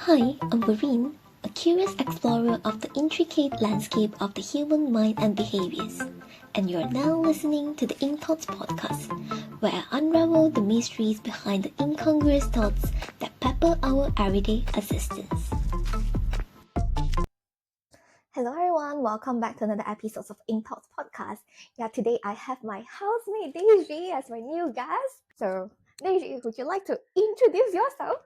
Hi, I'm Verene, a curious explorer of the intricate landscape of the human mind and behaviors. And you're now listening to the Ink Thoughts podcast, where I unravel the mysteries behind the incongruous thoughts that pepper our everyday existence. Hello everyone, welcome back to another episode of Ink Thoughts podcast. Today I have my housemate Daisrree as my new guest. So, Daisrree, would you like to introduce yourself?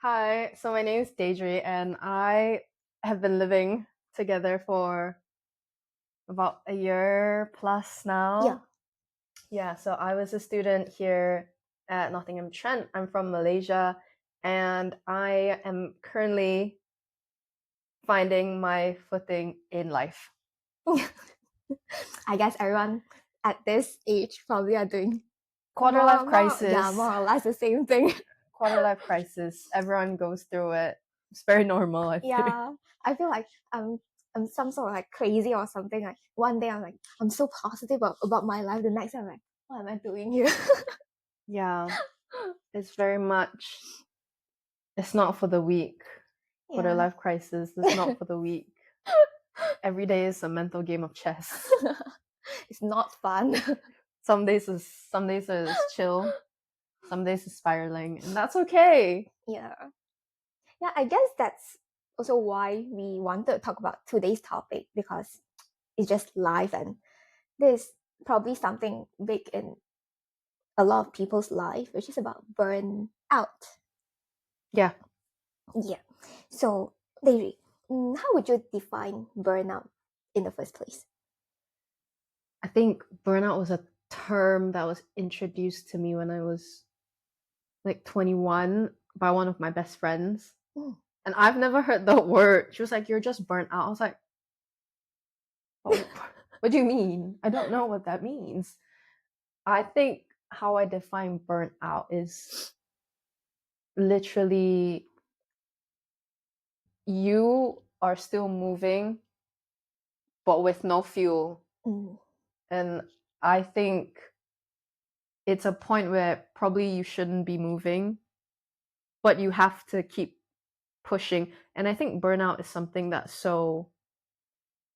Hi, so my name is Daisrree and I have been living together for about a year plus now. Yeah, so I was a student here at Nottingham Trent. I'm from Malaysia and I am currently finding my footing in life. I guess everyone at this age probably are doing Quarter life crisis. more or less the same thing. Quarter life crisis. Everyone goes through it. It's very normal, I think. Yeah, I feel like I'm some sort of like crazy or something. Like one day I'm like I'm so positive about my life. The next day I'm like, what am I doing here? Yeah, it's very much. It's not for the weak. Quarter life crisis is not for the weak. Every day is a mental game of chess. It's not fun. Some days is chill. Some days is spiraling, and that's okay. Yeah, I guess that's also why we wanted to talk about today's topic, because it's just life, and there's probably something big in a lot of people's life, which is about burnout. Yeah. So, Daisy, how would you define burnout in the first place? I think burnout was a term that was introduced to me when I was like 21 by one of my best friends. And I've never heard the word. She was like, "You're just burnt out." I was like, "Oh, what do you mean? I don't know what that means." I think how I define burnout is literally you are still moving but with no fuel. And I think it's a point where probably you shouldn't be moving, but you have to keep pushing. And I think burnout is something that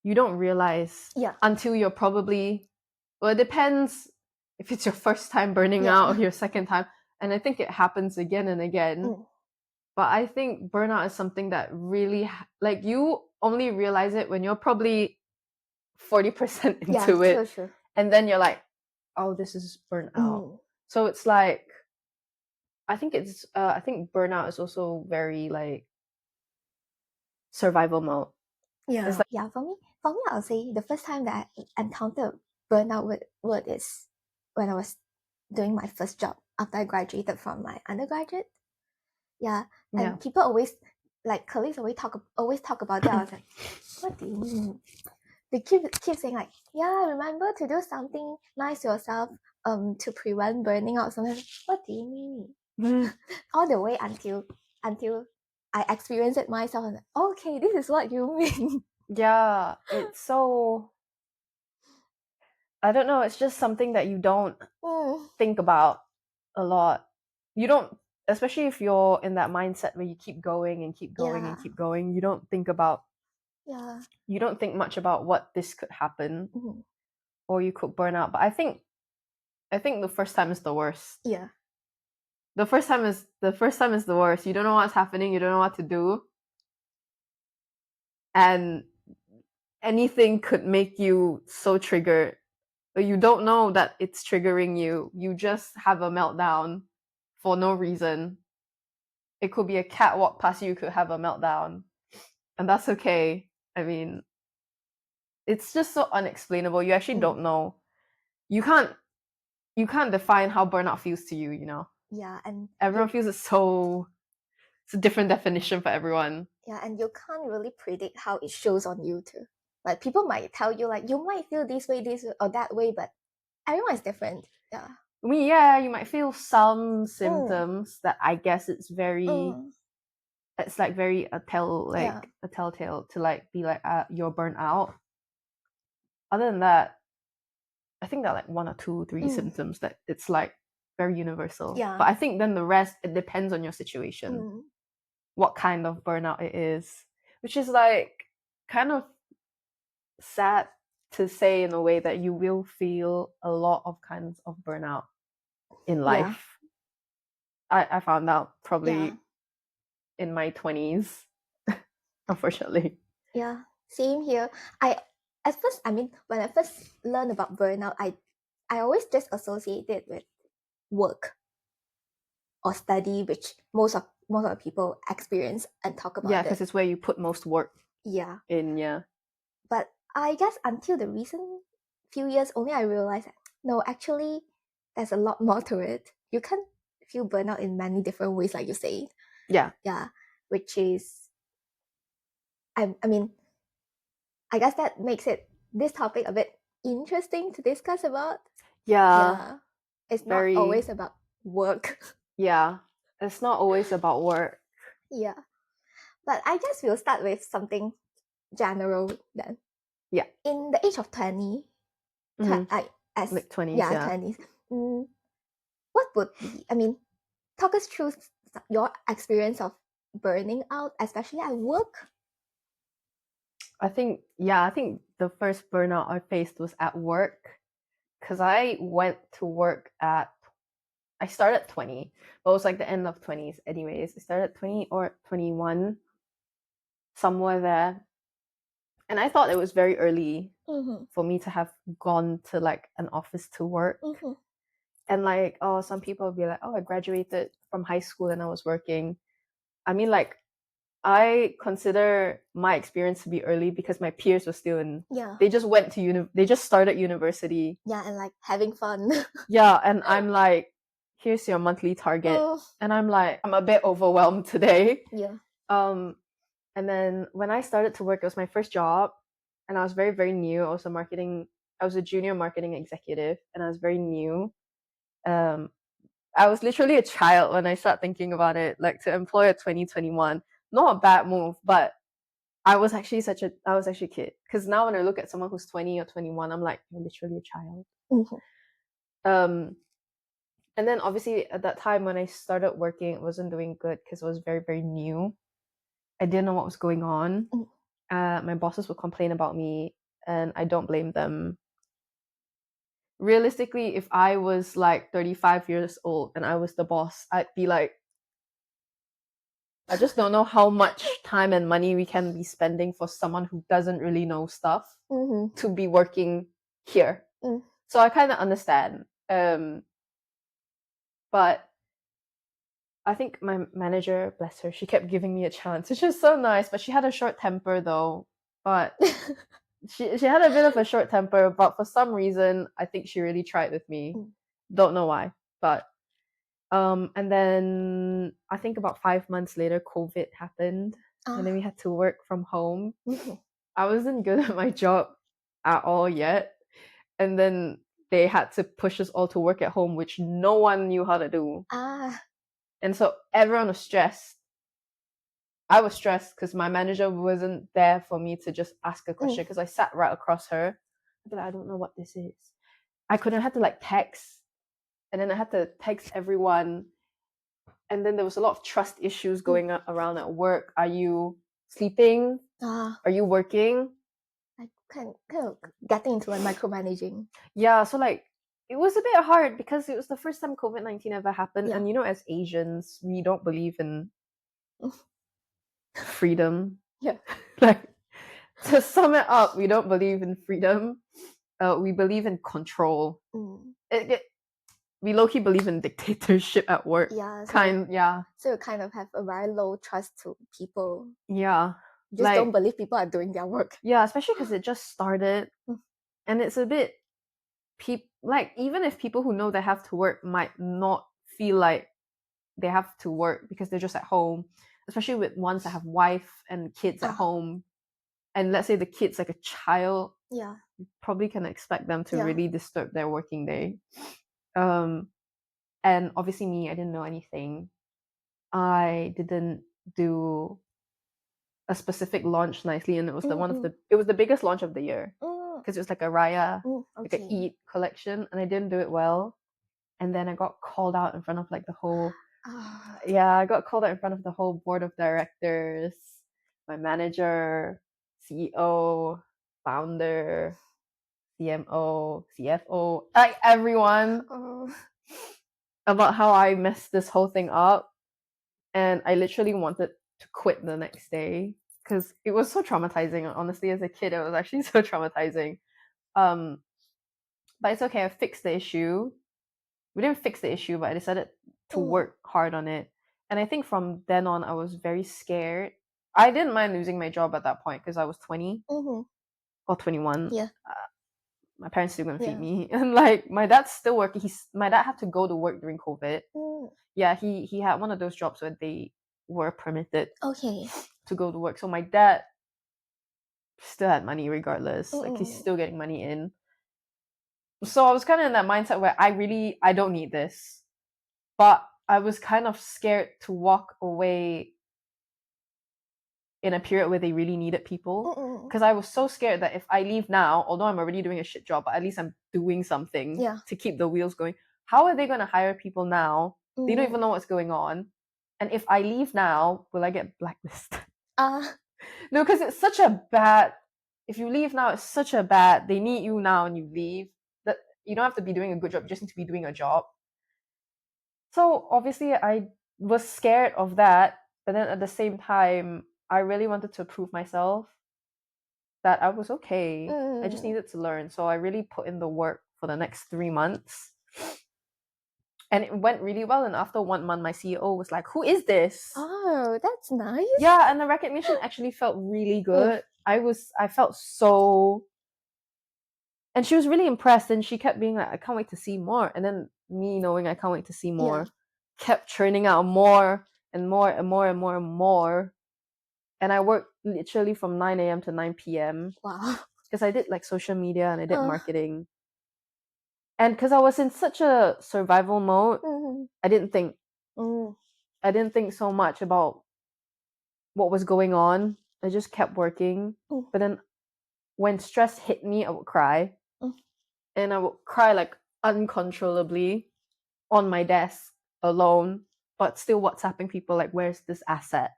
you don't realize until you're probably, well, it depends if it's your first time burning out or your second time. And I think it happens again and again. But I think burnout is something that really, like, you only realize it when you're probably 40% into it. True. And then you're like, oh, this is burnout. So it's like, I think burnout is also very like survival mode. It's like, for me, I'll say the first time that I encountered burnout word is when I was doing my first job after I graduated from my undergraduate. And people always, like colleagues always talk about that. I was like, what do you mean? They keep saying like, remember to do something nice to yourself to prevent burning out. Something. What do you mean? All the way until I experienced it myself. And like, okay, this is what you mean. Yeah, it's so, I don't know, it's just something that you don't think about a lot. You don't, especially if you're in that mindset where you keep going and keep going and keep going, you don't think about, you don't think much about what this could happen or you could burn out. But I think the first time is the worst. The first time is the worst. You don't know what's happening, you don't know what to do. And anything could make you so triggered. But you don't know that it's triggering you. You just have a meltdown for no reason. It could be a cat walk past you could have a meltdown. And that's okay. I mean, it's just so unexplainable. You actually don't know. You can't define how burnout feels to you, you know? And everyone feels it's a different definition for everyone. And you can't really predict how it shows on you too. Like people might tell you like you might feel this way or that way, but everyone is different. I mean, you might feel some symptoms that I guess it's very it's like very a telltale to like be like you're burnt out. Other than that, I think there are like 1 or 2, 3 symptoms that it's like very universal. But I think then the rest, it depends on your situation. what kind of burnout it is, which is like kind of sad to say in a way that you will feel a lot of kinds of burnout in life. I found out probably in my 20s, unfortunately. Yeah, same here. At first, I mean, when I first learned about burnout, I always just associate it with work or study, which most of the people experience and talk about. Yeah, because it's where you put most work. Yeah. In, yeah. But I guess until the recent few years, only I realized that, no, actually, there's a lot more to it. You can feel burnout in many different ways, like you say. Yeah. Yeah, which is, I mean, I guess that makes this topic a bit interesting to discuss about. Yeah. It's not always about work. Yeah. It's not always about work. Yeah. But I guess we'll start with something general then. Yeah. In the age of 20, like 20s, yeah. 20s, what would be, I mean, talk us through your experience of burning out, especially at work. I think the first burnout I faced was at work, because I went to work I started at 20, but it was like the end of 20s anyways. I started at 20 or 21, somewhere there. And I thought it was very early for me to have gone to like an office to work. And like, some people would be like, I graduated from high school and I was working. I mean, like, I consider my experience to be early because my peers were still in. Yeah. They just went to they just started university. Yeah, and like having fun. Yeah, and I'm like, here's your monthly target, and I'm like, I'm a bit overwhelmed today. Yeah. And then when I started to work, it was my first job, and I was very, very new. I was a junior marketing executive, and I was very new. I was literally a child when I started thinking about it. Like, to employ a 2021, not a bad move, but I was actually a kid. Because now when I look at someone who's 20 or 21, I'm like, you're literally a child. And then obviously at that time when I started working, it wasn't doing good because it was very, very new. I didn't know what was going on. My bosses would complain about me, and I don't blame them. Realistically, if I was like 35 years old and I was the boss, I'd be like, I just don't know how much time and money we can be spending for someone who doesn't really know stuff to be working here. So I kind of understand. But I think my manager, bless her, she kept giving me a chance, which is so nice. But she had a short temper though. But she had a bit of a short temper, but for some reason, I think she really tried with me. Don't know why. But and then I think about 5 months later, COVID happened, and then we had to work from home. I wasn't good at my job at all yet, and then they had to push us all to work at home, which no one knew how to do. And so everyone was stressed. I was stressed because my manager wasn't there for me to just ask a question, because I sat right across her. I'd be like, I don't know what this is. I had to like text, and then I had to text everyone. And then there was a lot of trust issues going around at work. Are you sleeping? Are you working? I kind of getting into micromanaging. Yeah, so like it was a bit hard because it was the first time COVID-19 ever happened. And as Asians, we don't believe in freedom. Yeah. Like, to sum it up, we don't believe in freedom. We believe in control. We low-key believe in dictatorship at work. Yeah. So you kind of have a very low trust to people. Yeah. Just don't believe people are doing their work. Yeah, especially because it just started. And it's a bit, even if people who know they have to work might not feel like they have to work because they're just at home, especially with ones that have wife and kids at home. And let's say the kid's like a child, you probably can expect them to really disturb their working day. And obviously me, I didn't know anything. I didn't do a specific launch nicely, and it was it was the biggest launch of the year because it was like a Raya, like a Eid collection, and I didn't do it well. And then I got called out in front of like the whole Yeah, I got called out in front of the whole board of directors, my manager, CEO, founder, CMO, CFO, like everyone, about how I messed this whole thing up. And I literally wanted to quit the next day because it was so traumatizing. Honestly, as a kid, it was actually so traumatizing. But it's okay. I fixed the issue. We didn't fix the issue, but I decided to work hard on it. And I think from then on, I was very scared. I didn't mind losing my job at that point because I was 20 or 21. Yeah. My parents still gonna feed me, and like my dad's still working. My dad had to go to work during COVID. Yeah, he had one of those jobs where they were permitted to go to work. So my dad still had money regardless. Like he's still getting money in. So I was kind of in that mindset where I don't need this. But I was kind of scared to walk away in a period where they really needed people. Because I was so scared that if I leave now, although I'm already doing a shit job, but at least I'm doing something to keep the wheels going. How are they going to hire people now? They don't even know what's going on. And if I leave now, will I get blacklisted? No, because it's such a bad. If you leave now, it's such a bad. They need you now, and you leave. That you don't have to be doing a good job. You just need to be doing a job. So obviously, I was scared of that, but then at the same time, I really wanted to prove myself that I was okay. I just needed to learn. So I really put in the work for the next 3 months. And it went really well. And after 1 month, my CEO was like, "Who is this?" Oh, that's nice. Yeah, and the recognition actually felt really good. I felt so, and she was really impressed, and she kept being like, "I can't wait to see more." And then me knowing I can't wait to see more kept churning out more and more and more and more and more. And I worked literally from 9 a.m. to 9 p.m. Wow. Because I did like social media and I did marketing. And because I was in such a survival mode, I didn't think. I didn't think so much about what was going on. I just kept working. But then when stress hit me, I would cry. And I would cry like uncontrollably on my desk alone, but still WhatsApping people like, "Where's this asset?"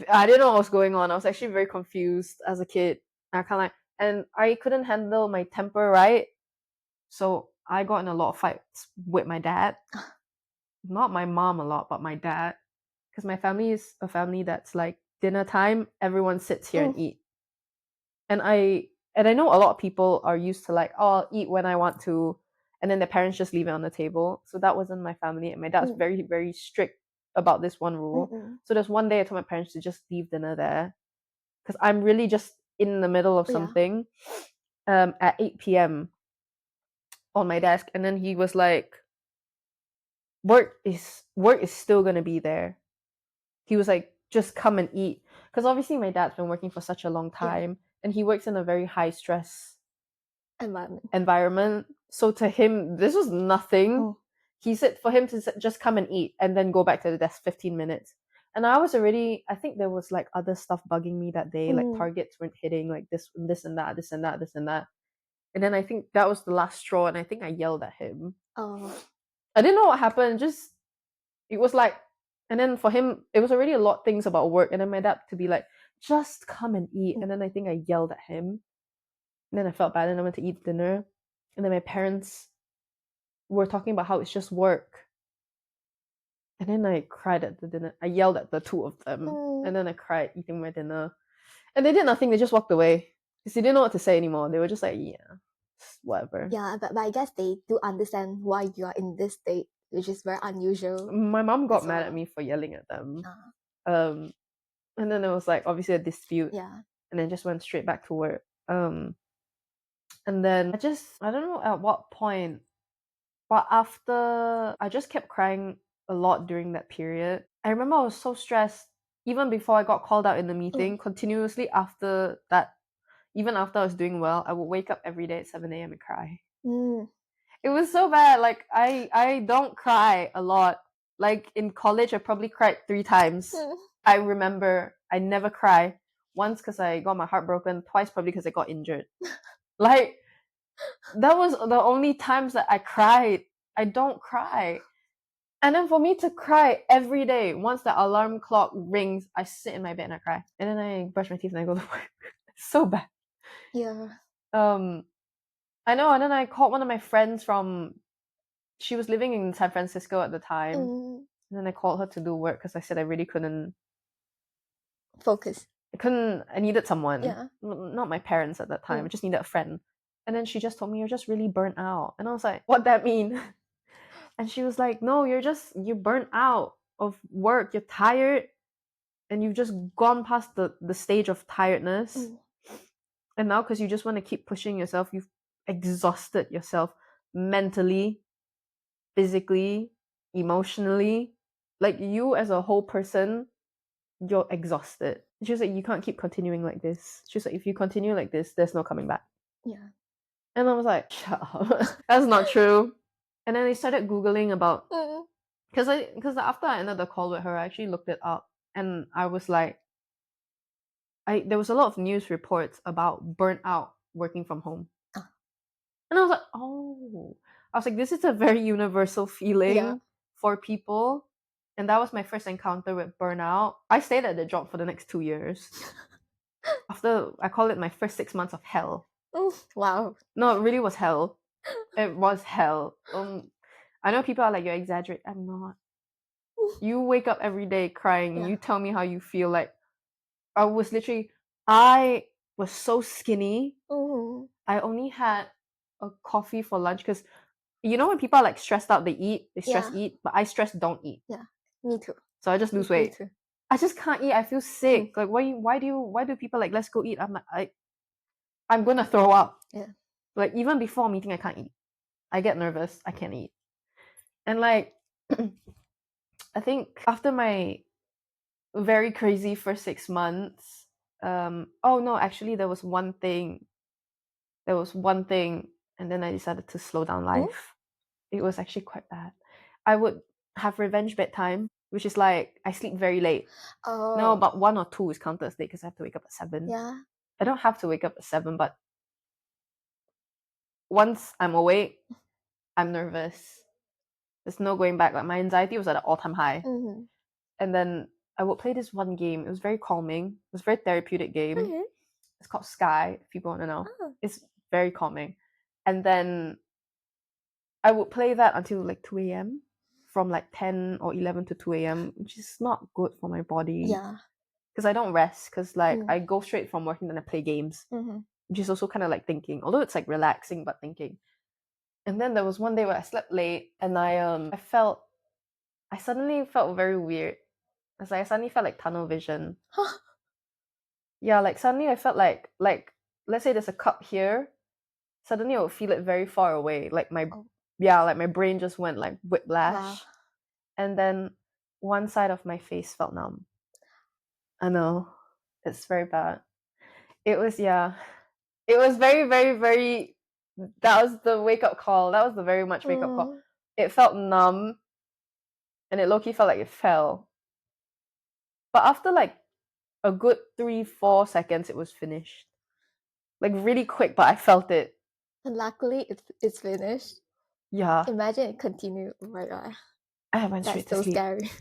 I didn't know what was going on. I was actually very confused as a kid. And I couldn't handle my temper right. So I got in a lot of fights with my dad. Not my mom a lot, but my dad. Because my family is a family that's like dinner time, everyone sits here and eat. And I know a lot of people are used to like, "Oh, I'll eat when I want to," and then their parents just leave it on the table. So that wasn't my family, and my dad was very, very strict about this one rule. So there's one day I told my parents to just leave dinner there because I'm really just in the middle of something at 8 p.m. on my desk, and then he was like, work is still gonna be there. He was like, "Just come and eat," because obviously my dad's been working for such a long time, and he works in a very high stress environment. So to him, this was nothing. He said for him to just come and eat and then go back to the desk 15 minutes. And I think there was like other stuff bugging me that day, like targets weren't hitting, like this and that, this and that, this and that. And then I think that was the last straw, and I think I yelled at him. I didn't know what happened, just, it was like, and then for him, it was already a lot of things about work, and then my dad to be like, "Just come and eat." And then I think I yelled at him. And then I felt bad, and I went to eat dinner. And then my parents were talking about how it's just work. And then I cried at the dinner. I yelled at the two of them. And then I cried eating my dinner. And they did nothing. They just walked away. Because they didn't know what to say anymore. They were just like, yeah, whatever. Yeah, but I guess they do understand why you are in this state, which is very unusual. My mom got mad at me for yelling at them. And then there was like obviously a dispute. Yeah. And then just went straight back to work. And then I don't know at what point, but after, I just kept crying a lot during that period. I remember I was so stressed, even before I got called out in the meeting, continuously after that, even after I was doing well, I would wake up every day at 7 a.m. and cry. It was so bad. Like, I don't cry a lot. Like, in college, I probably cried 3 times. I remember I never cry. Once because I got my heart broken, twice probably because I got injured. Like, that was the only times that I cried. I don't cry. And then for me to cry every day, once the alarm clock rings, I sit in my bed and I cry. And then I brush my teeth and I go to work. It's so bad. Yeah. I know. And then I called one of my friends she was living in San Francisco at the time. And then I called her to do work because I said I really couldn't focus. I needed someone. Yeah. Not my parents at that time. I just needed a friend. And then she just told me, you're just really burnt out. And I was like, what that mean? And she was like, no, you're burnt out of work. You're tired. And you've just gone past the stage of tiredness. And now because you just want to keep pushing yourself, you've exhausted yourself mentally, physically, emotionally. Like you as a whole person, you're exhausted. She was like, you can't keep continuing like this. She was like, if you continue like this, there's no coming back. Yeah. And I was like, shut up. That's not true. And then I started Googling about, because after I ended the call with her, I actually looked it up. And I was like, there was a lot of news reports about burnout working from home. And I was like, oh. I was like, this is a very universal feeling for people. And that was my first encounter with burnout. I stayed at the job for the next 2 years. After, I call it my first 6 months of hell. Wow. No, it really was hell. It was hell. I know people are like, you're exaggerating. I'm not. You wake up every day crying. Yeah. You tell me how you feel. Like, I was so skinny. I only had a coffee for lunch because you know when people are like stressed out, they stress eat, but I stress don't eat. Yeah, me too. So I just lose weight. Me too. I just can't eat. I feel sick. Like why do people like let's go eat? I'm like I'm gonna throw up. Yeah. Like even before meeting, I can't eat. I get nervous. I can't eat. And like I think after my very crazy first 6 months, oh no, actually there was one thing. And then I decided to slow down life. It was actually quite bad. I would have revenge bedtime, which is like I sleep very late. No, but 1 or 2 is counted as late because I have to wake up at 7. Yeah. I don't have to wake up at 7, but once I'm awake, I'm nervous. There's no going back. Like my anxiety was at an all-time high. And then I would play this one game. It was very calming. It was a very therapeutic game. It's called Sky, if people want to know. It's very calming. And then I would play that until like 2 a.m. from like 10 or 11 to 2 a.m., which is not good for my body. Yeah. Because I don't rest. Because like I go straight from working, then I play games, which is also kind of like thinking. Although it's like relaxing, but thinking. And then there was one day where I slept late, and I suddenly felt very weird. It's like I suddenly felt like tunnel vision. Yeah, like suddenly I felt like let's say there's a cup here. Suddenly I would feel it very far away. Like my brain just went like whiplash. Wow. And then one side of my face felt numb. I know. It's very bad. It was It was very, very, very that was the wake up call. That was the very much wake up call. It felt numb and it low-key felt like it fell. But after like a good 3-4 seconds it was finished. Like really quick, but I felt it. And luckily it's finished. Yeah. Imagine it continued. Oh my god. I went straight to sleep. That's so scary.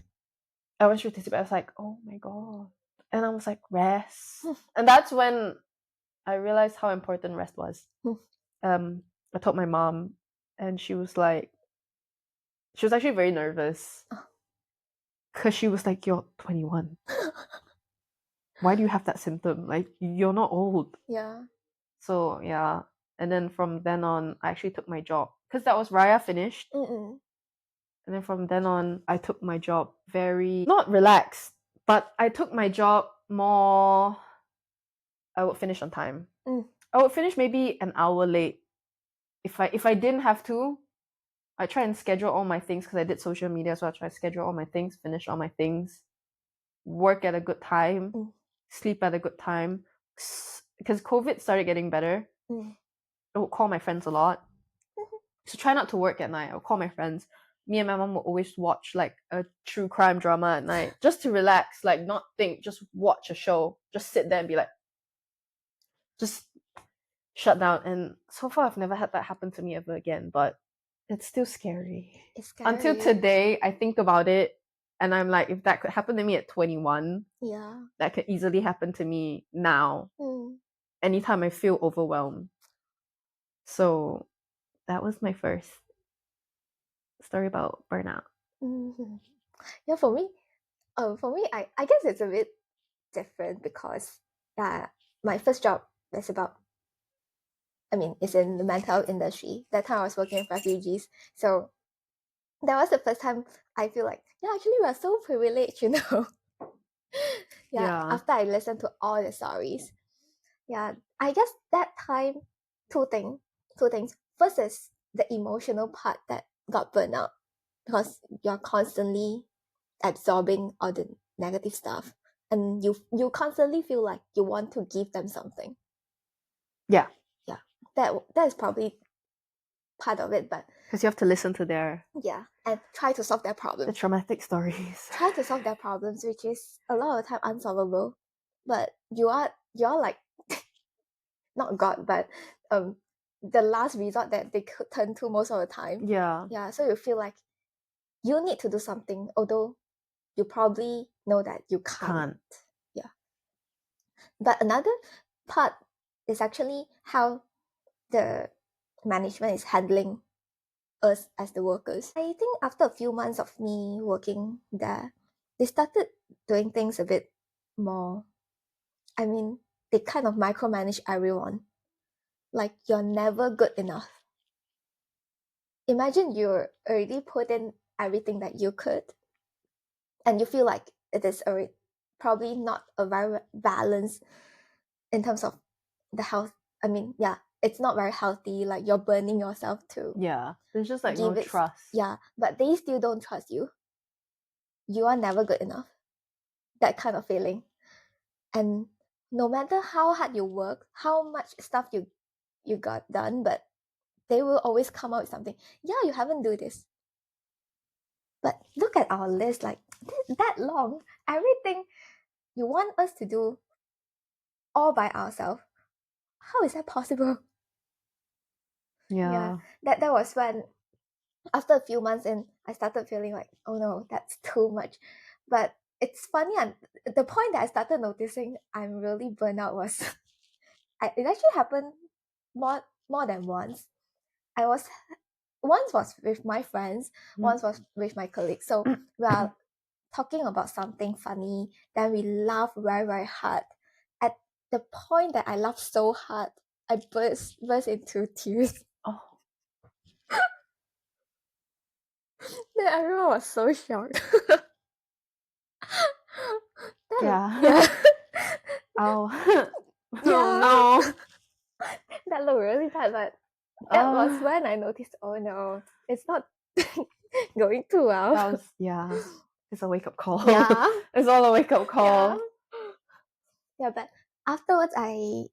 I went straight to sleep. I was like, oh my god. And I was like, rest. And that's when I realized how important rest was. I told my mom and she was actually very nervous. Because she was like, you're 21. Why do you have that symptom? Like, you're not old. Yeah. So, yeah. And then from then on, I actually took my job. Because that was Raya finished. And then from then on, I took my job very, not relaxed, but I took my job more, I would finish on time. I would finish maybe an hour late. If I didn't have to, I try and schedule all my things because I did social media, so I try to schedule all my things, finish all my things, work at a good time, sleep at a good time. Because COVID started getting better, I would call my friends a lot. So try not to work at night. I would call my friends. Me and my mom would always watch like a true crime drama at night just to relax, like not think, just watch a show, just sit there and be like, just shut down. And so far I've never had that happen to me ever again, but It's still scary. It's scary. Until today, I think about it and I'm like, if that could happen to me at 21, yeah, that could easily happen to me now. Anytime I feel overwhelmed. So that was my first story about burnout. Yeah, for me, I guess it's a bit different because my first job is about, I mean, it's in the mental health industry. That time I was working with refugees, so that was the first time I feel like, yeah, actually we are so privileged, Yeah. After I listened to all the stories, I guess that time, two things. First is the emotional part that got burned out because you're constantly absorbing all the negative stuff, and you constantly feel like you want to give them something. Yeah. That is probably part of it, but because you have to listen to their and try to solve their the problems. traumatic stories. Try to solve their problems, which is a lot of the time unsolvable. But you're like not God, but the last resort that they could turn to most of the time. Yeah. So you feel like you need to do something, although you probably know that you can't. But another part is actually how the management is handling us as the workers. I think after a few months of me working there, they started doing things a bit more. I mean, they kind of micromanage everyone. Like, you're never good enough. Imagine you're already put in everything that you could, and you feel like it is already probably not a very balanced in terms of the health. I mean, it's not very healthy. Like, you're burning yourself to there's just like no trust. But they still don't trust you. You are never good enough. That kind of feeling. And no matter how hard you work, how much stuff you got done, but they will always come out with something. Yeah, you haven't do this. But look at our list, like that long. Everything you want us to do all by ourselves. How is that possible? That was when, after a few months in, I started feeling like, oh no, that's too much. But it's funny, and the point that I started noticing I'm really burnt out was it actually happened more than once. Once was with my friends, once was with my colleagues. So we are talking about something funny, then we laugh very, very hard. At the point that I laughed so hard, I burst into tears. Then everyone was so shocked. Oh no. That looked really bad, but that was when I noticed, oh no, it's not going too well. That was it's a wake-up call. It's all a wake-up call. But afterwards after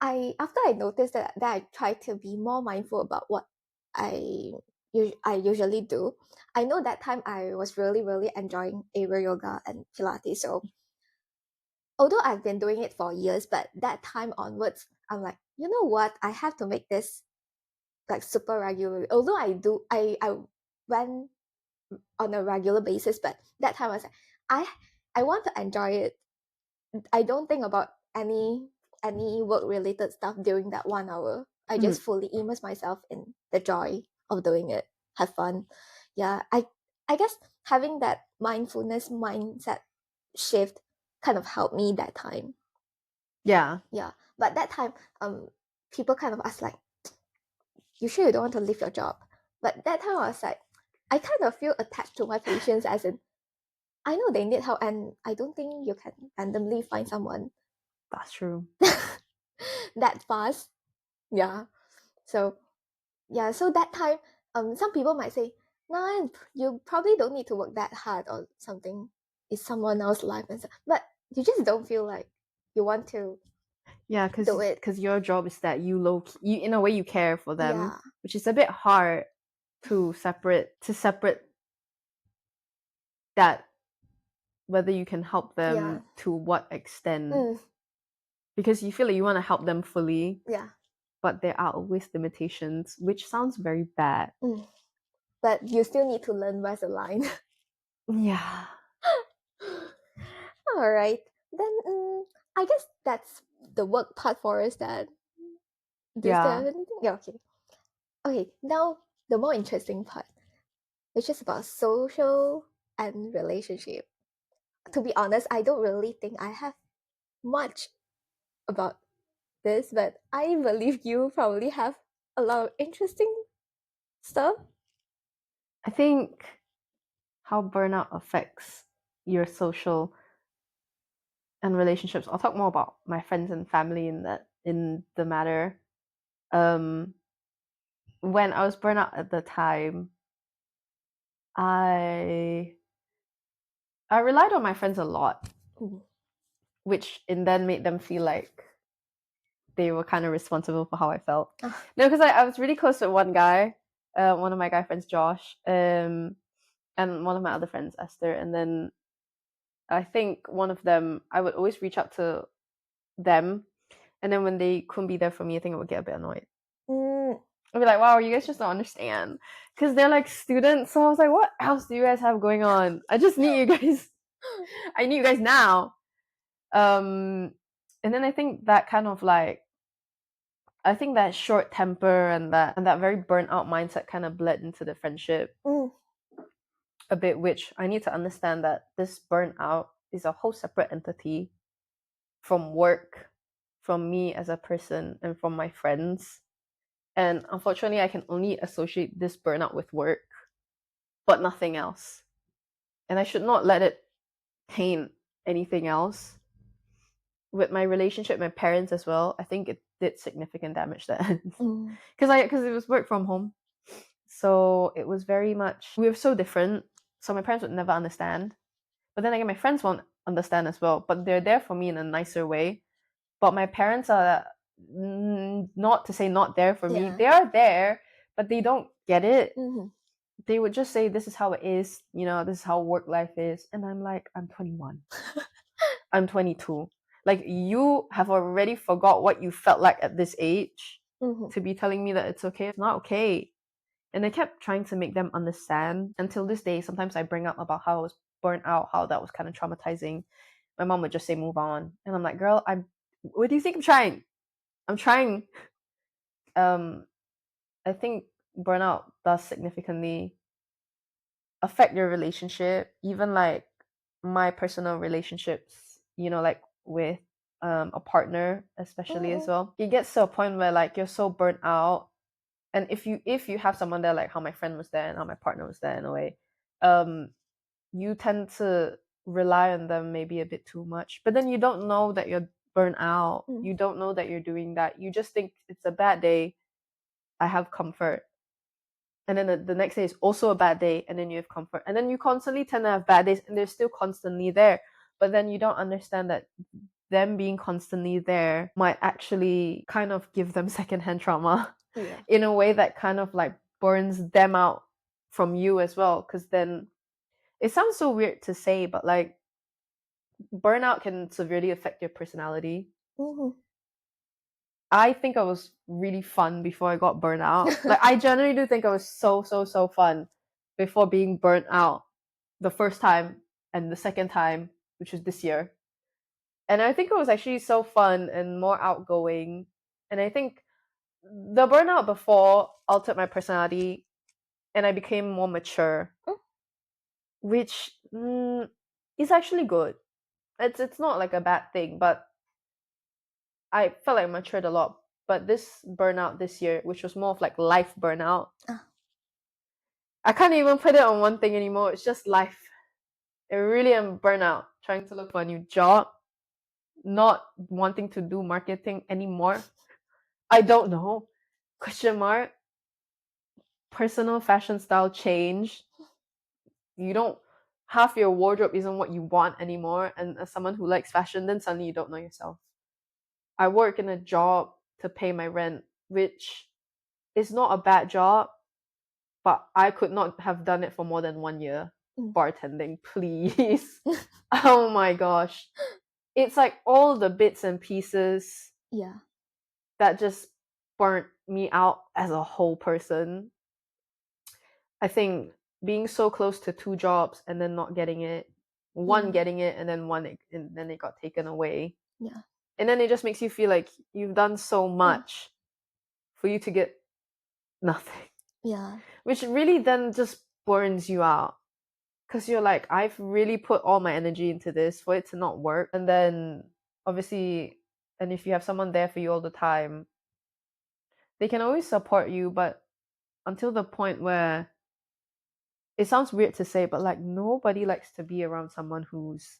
I noticed that I try to be more mindful about what I usually do. I know that time I was really, really enjoying aerial yoga and Pilates. So although I've been doing it for years, but that time onwards, I'm like, you know what? I have to make this like super regular. Although I went on a regular basis, but that time I was like, I want to enjoy it. I don't think about any work related stuff during that 1 hour. I just fully immerse myself in the joy of doing it, have fun. I guess having that mindfulness mindset shift kind of helped me that time. But that time, people kind of asked like, you sure you don't want to leave your job? But that time I was like, I kind of feel attached to my patients, as in I know they need help, and I don't think you can randomly find someone that's true that fast. So that time, some people might say, no, you probably don't need to work that hard or something. It's someone else's life, and but you just don't feel like you want to do it, because your job is that you in a way you care for them, which is a bit hard to separate that, whether you can help them to what extent, because you feel like you want to help them fully, but there are always limitations, which sounds very bad. But you still need to learn where's the line. Yeah. All right. Then I guess that's the work part for us then. Do you still have anything? Yeah, okay. Okay, now the more interesting part, which is about social and relationship. To be honest, I don't really think I have much about this, but I believe you probably have a lot of interesting stuff. I think how burnout affects your social and relationships. I'll talk more about my friends and family in the matter. When I was burnt out at the time, I relied on my friends a lot, which in then made them feel like they were kind of responsible for how I felt. No, because I was really close to one guy, one of my guy friends, Josh, and one of my other friends, Esther. And then I think one of them, I would always reach out to them. And then when they couldn't be there for me, I think I would get a bit annoyed. I'd be like, wow, you guys just don't understand. Because they're like students. So I was like, what else do you guys have going on? I just need you guys. I need you guys now. And then I think that kind of like, I think that short temper and that very burnt out mindset kind of bled into the friendship a bit, which I need to understand that this burnout is a whole separate entity from work, from me as a person, and from my friends. And unfortunately, I can only associate this burnout with work, but nothing else. And I should not let it taint anything else. With my relationship, my parents as well, I think it did significant damage there. Because it was work from home. So it was very much, we were so different. So my parents would never understand. But then again, my friends won't understand as well. But they're there for me in a nicer way. But my parents are not to say not there for me. They are there, but they don't get it. They would just say, this is how it is. You know, this is how work life is. And I'm like, I'm 21. I'm 22. Like, you have already forgot what you felt like at this age to be telling me that it's okay. It's not okay. And I kept trying to make them understand. Until this day, sometimes I bring up about how I was burnt out, how that was kind of traumatizing. My mom would just say, move on. And I'm like, girl, what do you think I'm trying? I'm trying. I think burnout does significantly affect your relationship, even like my personal relationships, you know, like with a partner especially as well. It gets to a point where like you're so burnt out, and if you have someone there, like how my friend was there and how my partner was there in a way, you tend to rely on them maybe a bit too much, but then you don't know that you're burnt out. You don't know that you're doing that. You just think it's a bad day, I have comfort. And then the next day is also a bad day, and then you have comfort. And then you constantly tend to have bad days, and they're still constantly there. But then you don't understand that them being constantly there might actually kind of give them secondhand trauma in a way that kind of like burns them out from you as well. Because then it sounds so weird to say, but like burnout can severely affect your personality. I think I was really fun before I got burnt out. Like, I generally do think I was so fun before being burnt out the first time and the second time, which was this year. And I think it was actually so fun and more outgoing. And I think the burnout before altered my personality and I became more mature, which is actually good. It's not like a bad thing, but I felt like I matured a lot. But this burnout this year, which was more of like life burnout, I can't even put it on one thing anymore. It's just life. I really am burnout, trying to look for a new job, not wanting to do marketing anymore. I don't know. Question mark. Personal fashion style change. You don't, half your wardrobe isn't what you want anymore. And as someone who likes fashion, then suddenly you don't know yourself. I work in a job to pay my rent, which is not a bad job, but I could not have done it for more than 1 year. Bartending, please. Oh my gosh. It's like all the bits and pieces that just burnt me out as a whole person. I think being so close to 2 jobs and then not getting it, one getting it and then and then it got taken away. Yeah. And then it just makes you feel like you've done so much for you to get nothing. Yeah. Which really then just burns you out. Because you're like, I've really put all my energy into this for it to not work. And then obviously, and if you have someone there for you all the time, they can always support you, but until the point where it sounds weird to say, but like nobody likes to be around someone who's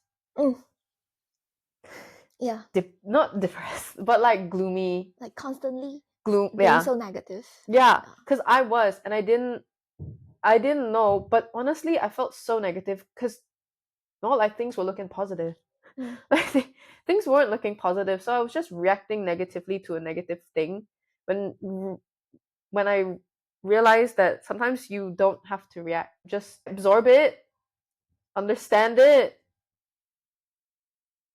not depressed, but like gloomy, like constantly being so negative. Because I was, and I didn't know, but honestly I felt so negative because not like things were looking positive. Like things weren't looking positive, so I was just reacting negatively to a negative thing when I realized that sometimes you don't have to react, just absorb it, understand it,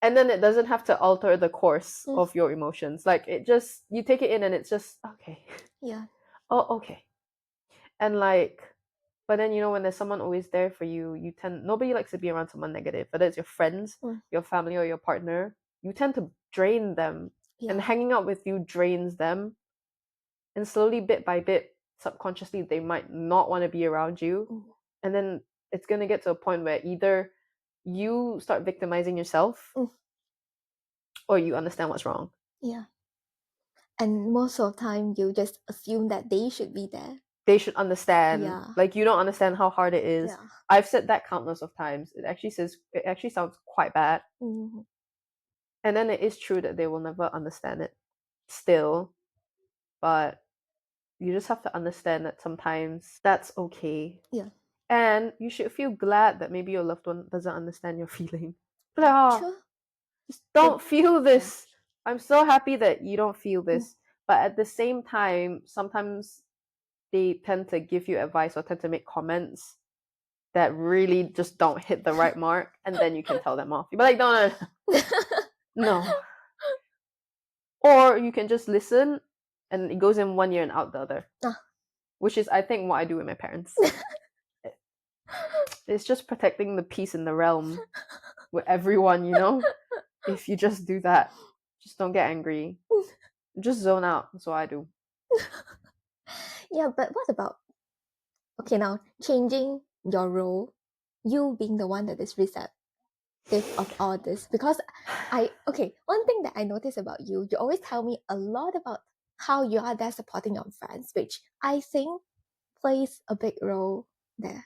and then it doesn't have to alter the course of your emotions. Like it just, you take it in and it's just okay. Yeah. Oh, okay. And like, but then when there's someone always there for you, nobody likes to be around someone negative, whether it's your friends, your family, or your partner. You tend to drain them, and hanging out with you drains them. And slowly, bit by bit, subconsciously, they might not want to be around you. And then it's gonna get to a point where either you start victimizing yourself, or you understand what's wrong. Yeah. And most of the time, you just assume that they should be there. They should understand. Yeah. Like you don't understand how hard it is. Yeah. I've said that countless of times. It actually sounds quite bad. And then it is true that they will never understand it still. But you just have to understand that sometimes that's okay. Yeah. And you should feel glad that maybe your loved one doesn't understand your feeling. Like, Sure. just don't feel this. Yeah. I'm so happy that you don't feel this. But at the same time, sometimes they tend to give you advice or tend to make comments that really just don't hit the right mark, and then you can tell them off. You'll be like, no. No. Or you can just listen, and it goes in one ear and out the other. Which is, I think, what I do with my parents. It's just protecting the peace in the realm with everyone, If you just do that, just don't get angry. Just zone out. That's what I do. Yeah, but what about, okay, now changing your role, you being the one that is receptive of all this? Because one thing that I notice about you always tell me a lot about how you are there supporting your friends, which I think plays a big role there.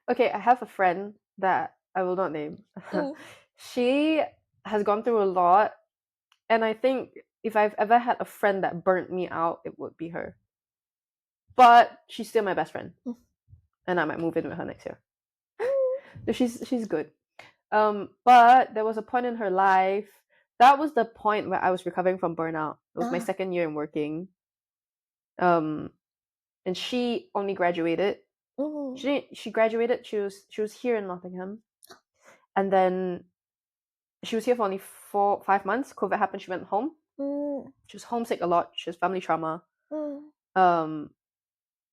Okay, I have a friend that I will not name. She has gone through a lot, and I think if I've ever had a friend that burnt me out, it would be her. But she's still my best friend, and I might move in with her next year. So she's good. But there was a point in her life. That was the point where I was recovering from burnout. It was my second year in working. And she only graduated. She graduated. She was here in Nottingham, and then she was here for only 5 months. COVID happened. She went home. She was homesick a lot. She has family trauma.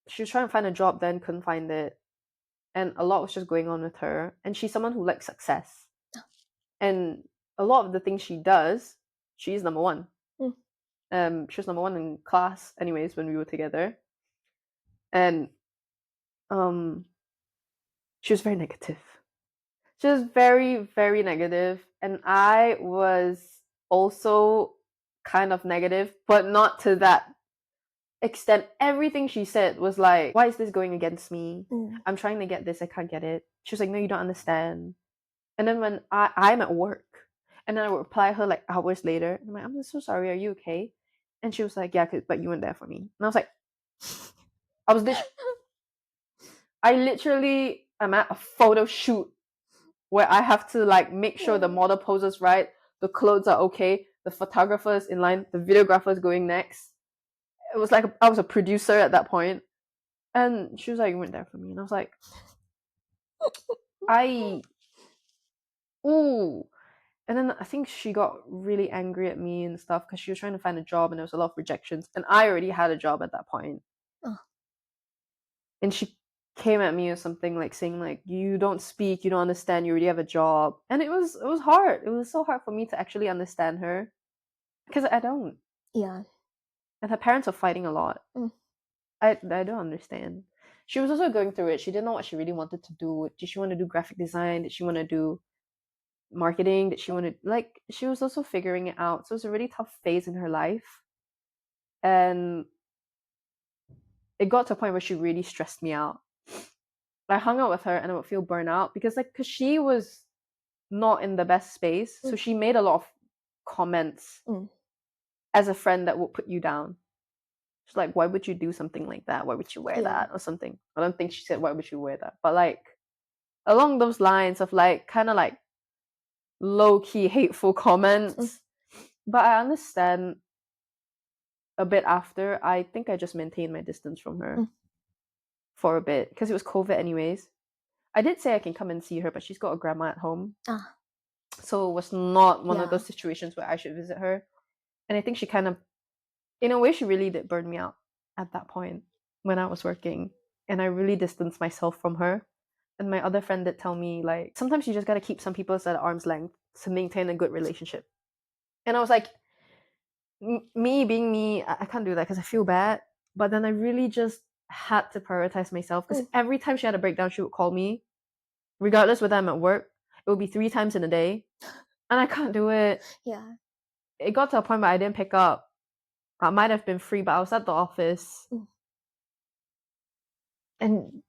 She was trying to find a job, then couldn't find it, and a lot was just going on with her. And she's someone who likes success, and a lot of the things she does, she's number one. She was number one in class, anyways, when we were together, and she was very negative. She was very, very negative, and I was also kind of negative, but not to that extent. Everything she said was like, why is this going against me? I'm trying to get this, I can't get it. She was like, no, you don't understand. And then when I'm at work, and then I would reply her like hours later, I'm like, I'm so sorry, are you okay? And she was like, yeah, but you weren't there for me. And I was like, I literally am at a photo shoot where I have to like make sure the model poses right, the clothes are okay, the photographer is in line, the videographer is going next. It was like I was a producer at that point. And she was like, you weren't there for me. And I was like, ooh. And then I think she got really angry at me and stuff because she was trying to find a job and there was a lot of rejections. And I already had a job at that point. Oh. And she came at me or something like saying like, you don't speak, you don't understand, you already have a job. And it was hard. It was so hard for me to actually understand her because I don't. Yeah. And her parents are fighting a lot. I don't understand. She was also going through it. She didn't know what she really wanted to do. Did she want to do graphic design? Did she want to do marketing? Did she want to, like, she was also figuring it out. So it was a really tough phase in her life. And it got to a point where she really stressed me out. I hung out with her and I would feel burnout because she was not in the best space. So she made a lot of comments as a friend that would put you down. She's like, why would you do something like that? Why would you wear that? Or something. I don't think she said, why would you wear that? But like, along those lines of like, kind of like low-key hateful comments. But I understand a bit after, I think I just maintained my distance from her for a bit because it was COVID anyways. I did say I can come and see her, but she's got a grandma at home. So it was not one of those situations where I should visit her. And I think she kind of, in a way, she really did burn me out at that point when I was working. And I really distanced myself from her. And my other friend did tell me, like, sometimes you just got to keep some people at arm's length to maintain a good relationship. And I was like, me being me, I can't do that because I feel bad. But then I really just had to prioritize myself because every time she had a breakdown, she would call me, regardless whether I'm at work. It would be 3 times in a day. And I can't do it. Yeah. It got to a point where I didn't pick up. I might have been free, but I was at the office. And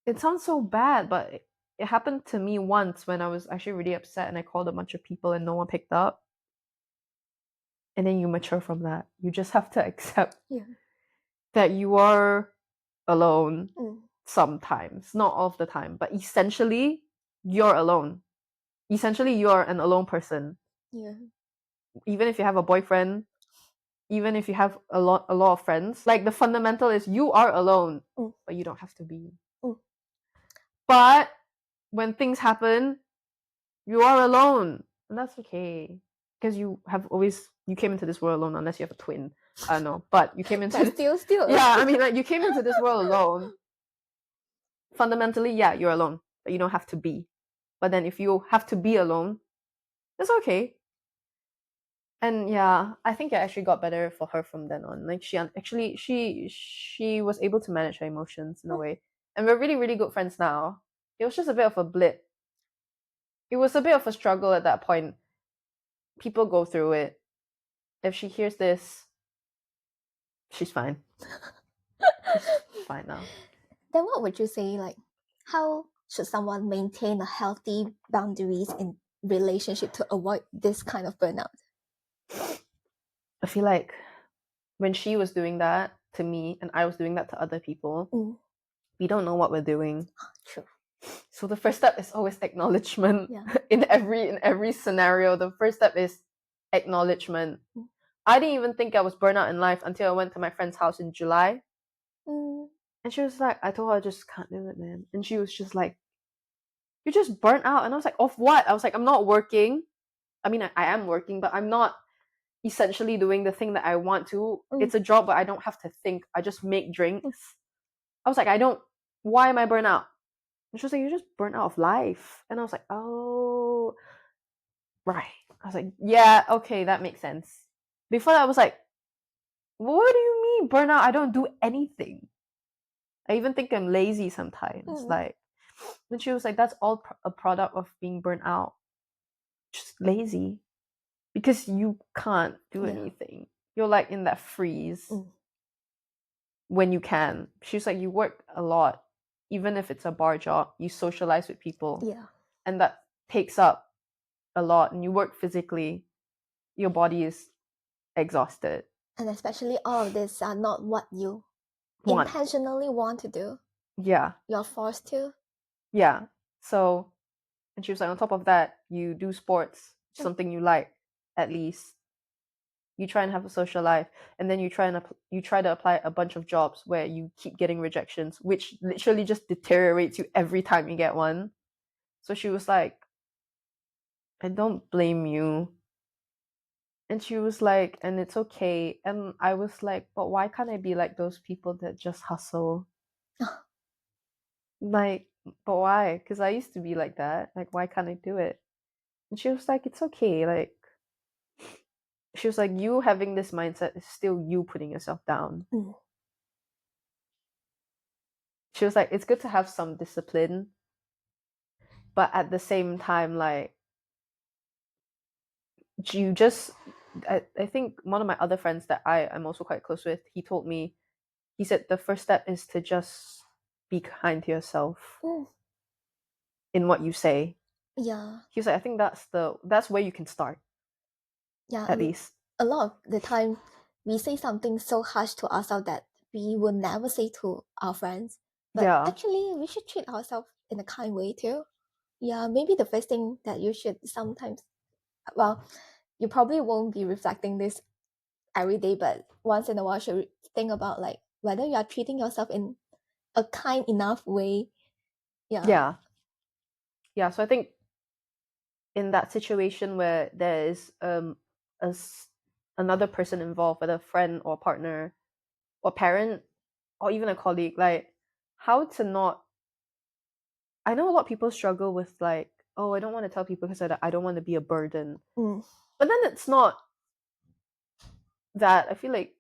it sounds so bad, but it happened to me once when I was actually really upset and I called a bunch of people and no one picked up. And then you mature from that. You just have to accept that you are alone sometimes, not all of the time, but essentially you're alone. Essentially you're an alone person. Yeah. Even if you have a boyfriend, even if you have a lot of friends, like the fundamental is you are alone, but you don't have to be. But when things happen, you are alone, and that's okay because you came into this world alone, unless you have a twin. I don't know, but you came into still. Yeah, I mean, like, you came into this world alone. Fundamentally, yeah, you're alone, but you don't have to be. But then if you have to be alone, it's okay. And yeah, I think it actually got better for her from then on. Like, she was able to manage her emotions in a way, and we're really, really good friends now. It was just a bit of a blip. It was a bit of a struggle at that point. People go through it. If she hears this, she's fine. She's fine now. Then what would you say, like, how should someone maintain a healthy boundaries in relationship to avoid this kind of burnout? I feel like when she was doing that to me and I was doing that to other people, we don't know what we're doing. True. So the first step is always acknowledgement. In every scenario, the first step is acknowledgement. I didn't even think I was burnt out in life until I went to my friend's house in July. And she was like, I told her I just can't do it, man. And she was just like, you're just burnt out. And I was like, of what? I was like, I'm not working. I mean, I am working, but I'm not essentially doing the thing that I want to. It's a job, but I don't have to think. I just make drinks. I was like, why am I burnt out? And she was like, you're just burnt out of life. And I was like, oh, right. I was like, yeah, okay, that makes sense. Before that, I was like, what do you mean burnt out? I don't do anything. I even think I'm lazy sometimes. Like, and she was like, that's all a product of being burnt out. Just lazy. Because you can't do anything. You're like in that freeze when you can. She's like, you work a lot. Even if it's a bar job, you socialize with people. Yeah. And that takes up a lot. And you work physically. Your body is exhausted. And especially all of this are not what you intentionally want to do. Yeah. You're forced to. Yeah. So, and she was like, on top of that, you do sports, something you like, at least. You try and have a social life, and then you try to apply a bunch of jobs where you keep getting rejections, which literally just deteriorates you every time you get one. So she was like, I don't blame you. And she was like, and it's okay. And I was like, but why can't I be like those people that just hustle? Like, but why? Because I used to be like that. Like, why can't I do it? And she was like, it's okay. Like, she was like, you having this mindset is still you putting yourself down. She was like, it's good to have some discipline, but at the same time, like, you just, I think one of my other friends that I'm also quite close with, he told me, he said the first step is to just be kind to yourself in what you say. Yeah. He was like, I think that's where you can start. Yeah. At least. A lot of the time, we say something so harsh to ourselves that we will never say to our friends. But Yeah. actually, we should treat ourselves in a kind way too. Yeah, maybe the first thing that you should sometimes, well, you probably won't be reflecting this every day, but once in a while, should think about like whether you are treating yourself in a kind enough way. Yeah. Yeah. Yeah. So I think in that situation where there is another person involved, whether a friend or partner or parent or even a colleague, like how to not. I know a lot of people struggle with like, oh, I don't want to tell people because I don't want to be a burden. But then it's not that. I feel like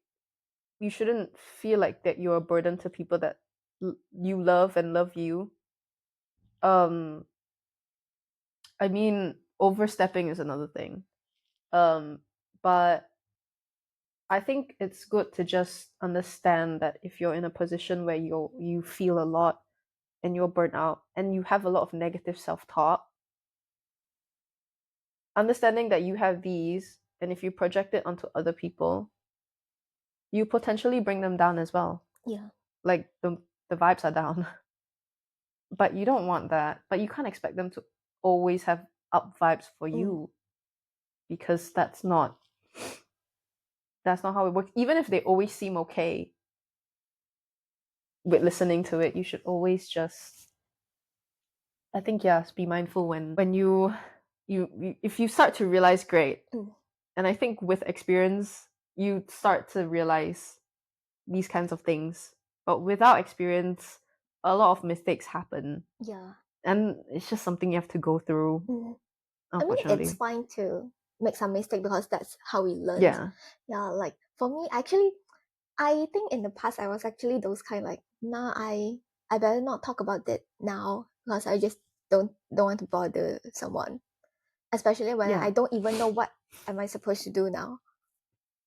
you shouldn't feel like that you're a burden to people that you love and love you. Um, I mean, overstepping is another thing. But I think it's good to just understand that if you're in a position where you feel a lot and you're burnt out and you have a lot of negative self-talk, understanding that you have these, and if you project it onto other people, you potentially bring them down as well. Yeah. Like the vibes are down. But you don't want that. But you can't expect them to always have up vibes for you because that's not how it works. Even if they always seem okay with listening to it, you should always just, I think, yes, be mindful when you if you start to realize, great. And I think with experience you start to realize these kinds of things. But without experience, a lot of mistakes happen. Yeah. And it's just something you have to go through, I mean, unfortunately. it's fine to make some mistake because that's how we learn. Yeah. Yeah, like for me, actually, I think in the past I was actually those kind like, nah, I better not talk about it now because I just don't want to bother someone, especially when I don't even know what am I supposed to do now.